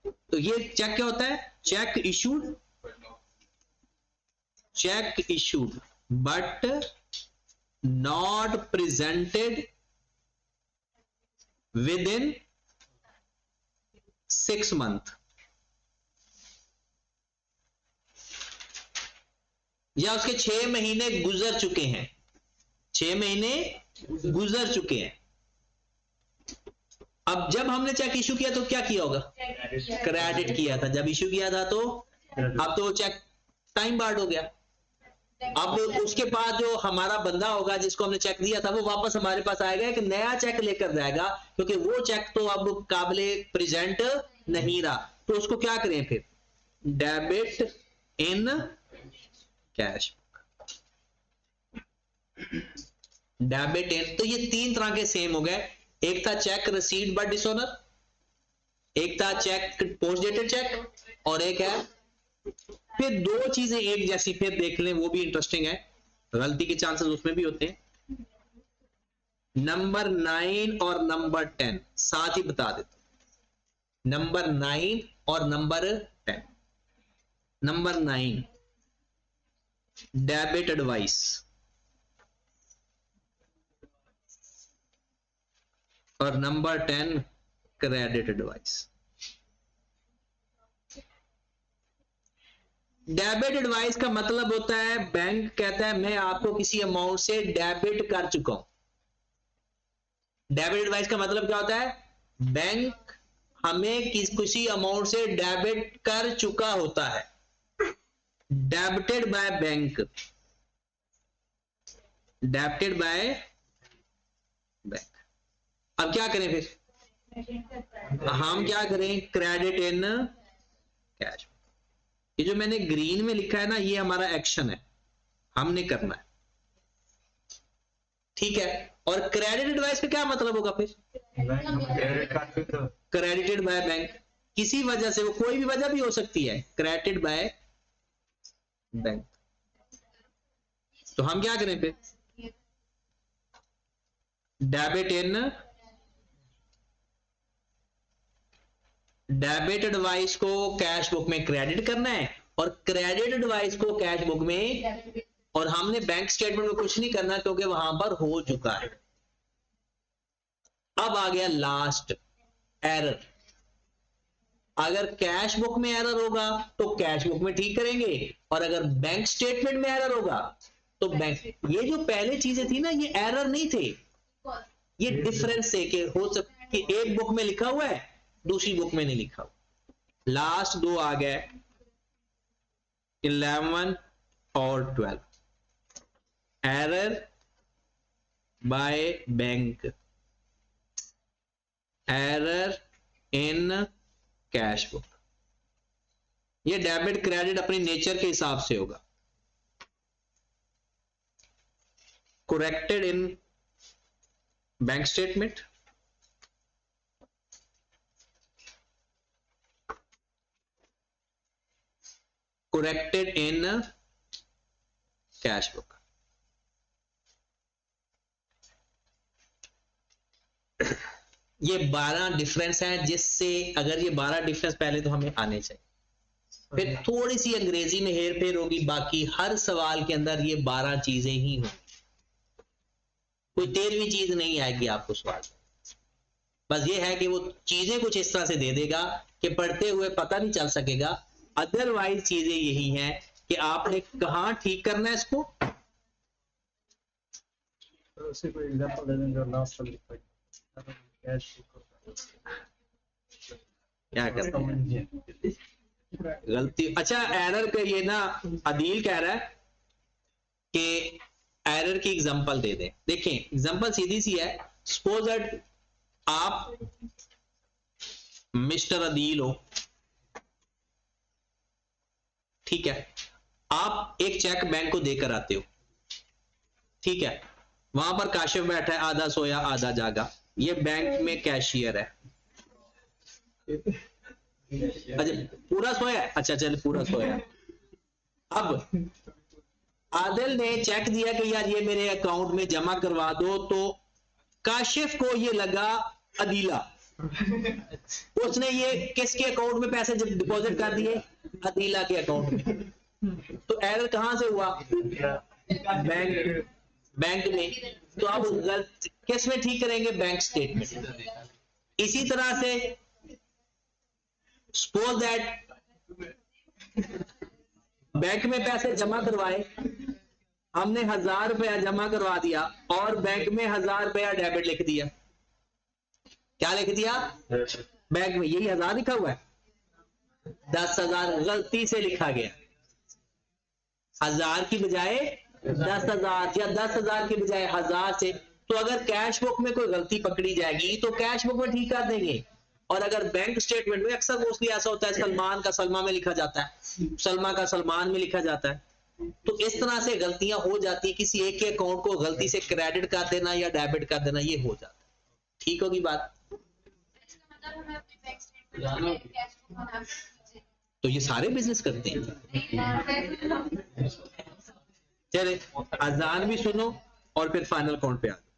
तो ये चेक क्या होता है? Check issued but not presented with in 6 months, या उसके 6 महीने गुजर चुके हैं, 6 महीने गुजर चुके हैं। अब जब हमने चेक इशू किया तो क्या किया होगा? क्रेडिट किया था जब इशू किया था, तो अब तो चेक टाइम बार्ड हो गया। अब उसके बाद जो हमारा बंदा होगा जिसको हमने चेक दिया था वो वापस हमारे पास आएगा, एक नया चेक लेकर जाएगा, क्योंकि वो चेक तो अब काबिले प्रेजेंट नहीं रहा। तो उसको क्या करें फिर? Debit in cash, debit in. तो ये 3 तरह के सेम हो गए, एक था चेक रिसीव्ड बाय डिसऑनर, एक था चेक पोस्ट डेटेड चेक, और एक है फिर 2 चीजें एक जैसी फिर देख लें, वो भी इंटरेस्टिंग है, गलती के चांसेस उसमें भी होते हैं। नंबर 9 और नंबर 10 साथ ही बता देते, नंबर 9 और नंबर 10। नंबर 9 डेबिट एडवाइस, और number 10 credit advice. Debit advice का मतलब होता है बैंक कहता है मैं आपको किसी अमाउंट से डेबिट कर चुका हूं। डेबिट एडवाइस का मतलब क्या होता है? बैंक हमें किसी अमाउंट से डेबिट कर चुका होता है, debited by bank, debited by bank. अब क्या करें फिर? हम क्या करें? Credit in cash. ये जो मैंने ग्रीन में लिखा है ना, ये हमारा एक्शन है, हमने करना है, ठीक है। और क्रेडिट एडवाइस का क्या मतलब होगा फिर? क्रेडिटेड बाय बैंक, किसी वजह से, वो कोई भी वजह भी हो सकती है, क्रेडिटेड बाय बैंक। तो हम क्या करें फिर? डेबिट इन, डेबिट एडवाइस को कैश बुक में क्रेडिट करना है और क्रेडिट एडवाइस को कैश बुक में, और हमने बैंक स्टेटमेंट में कुछ नहीं करना क्योंकि वहां पर हो चुका है। अब आ गया लास्ट, एरर। अगर कैश बुक में एरर होगा तो कैश बुक में ठीक करेंगे, और अगर बैंक स्टेटमेंट में एरर होगा तो बैंक। ये जो पहले चीजें थी ना, ये एरर नहीं थे, ये डिफरेंस है कि हो सकता कि एक बुक में लिखा हुआ है दूसरी बुक में नहीं लिखा हुआ। लास्ट 2 आ गए 11 और 12, error by bank, error in cash book. ये डेबिट क्रेडिट अपनी नेचर के हिसाब से होगा। Corrected in bank statement, corrected in cash book. ये 12 डिफरेंस हैं, जिससे अगर ये 12 डिफरेंस पहले तो हमें आने चाहिए, फिर थोड़ी सी अंग्रेजी में हेर फेर होगी, बाकी हर सवाल के अंदर ये 12 चीजें ही होंगी, कोई 13वीं चीज नहीं आएगी आपको सवाल। बस ये है कि वो चीजें कुछ इस तरह से दे देगा कि पढ़ते हुए पता नहीं चल सकेगा, अदरवाइज चीजें यही हैं कि आपने कहां ठीक करना है इसको। उसी को एग्जांपल दे दें जो लास्ट वाली कैश क्या करते हैं गलती। अच्छा, एरर का ये ना अदील कह रहा है कि एरर की एग्जांपल दे दें। देखें एग्जांपल सीधी सी है, सपोज दैट आप मिस्टर अदील हो, ठीक है, आप एक चेक बैंक को देकर आते हो, ठीक है, वहां पर काशिफ बैठा है, आधा सोया आधा जागा, ये बैंक में कैशियर है। अच्छा पूरा सोया, अच्छा चल पूरा सोया। आदिल ने चेक दिया कि यार ये मेरे अकाउंट में जमा करवा दो, तो काशिफ को ये लगा अदीला, उसने ये किसके अकाउंट में पैसे डिपॉजिट कर दिए? अदीला के अकाउंट में। तो एरर कहां से हुआ? बैंक में। तो अब गलत किस में ठीक करेंगे? Bank statement. इसी तरह से सपोज दैट बैंक में पैसे जमा करवाए, हमने 1000 रुपया जमा करवा दिया और बैंक में 1000 रुपया डेबिट लिख दिया। क्या लिख दिया? बैंक में यही 1000 लिखा हुआ है, 10,000 गलती से लिखा गया। 1000 की बजाय 10,000 या 10,000 की बजाय 1000 से। तो अगर कैश बुक में कोई गलती पकड़ी जाएगी तो कैश बुक में ठीक कर देंगे। और अगर बैंक स्टेटमेंट में अक्सर मोस्टली ऐसा होता है, सलमान का सलमा में लिखा जाता है, सलमा का सलमान में लिखा जाता है, तो इस तरह से गलतियां हो जाती है। किसी एक के अकाउंट को गलती से क्रेडिट कर देना या डेबिट कर देना, ये हो जाता है। ठीक होगी बात? इसका मतलब हमें अपनी बैंक स्टेटमेंट में कैश बुक बना के दीजिए। तो ये सारे बिजनेस करते हैं। चले अजान भी सुनो और फिर फाइनल काउंट पे आ जाओ।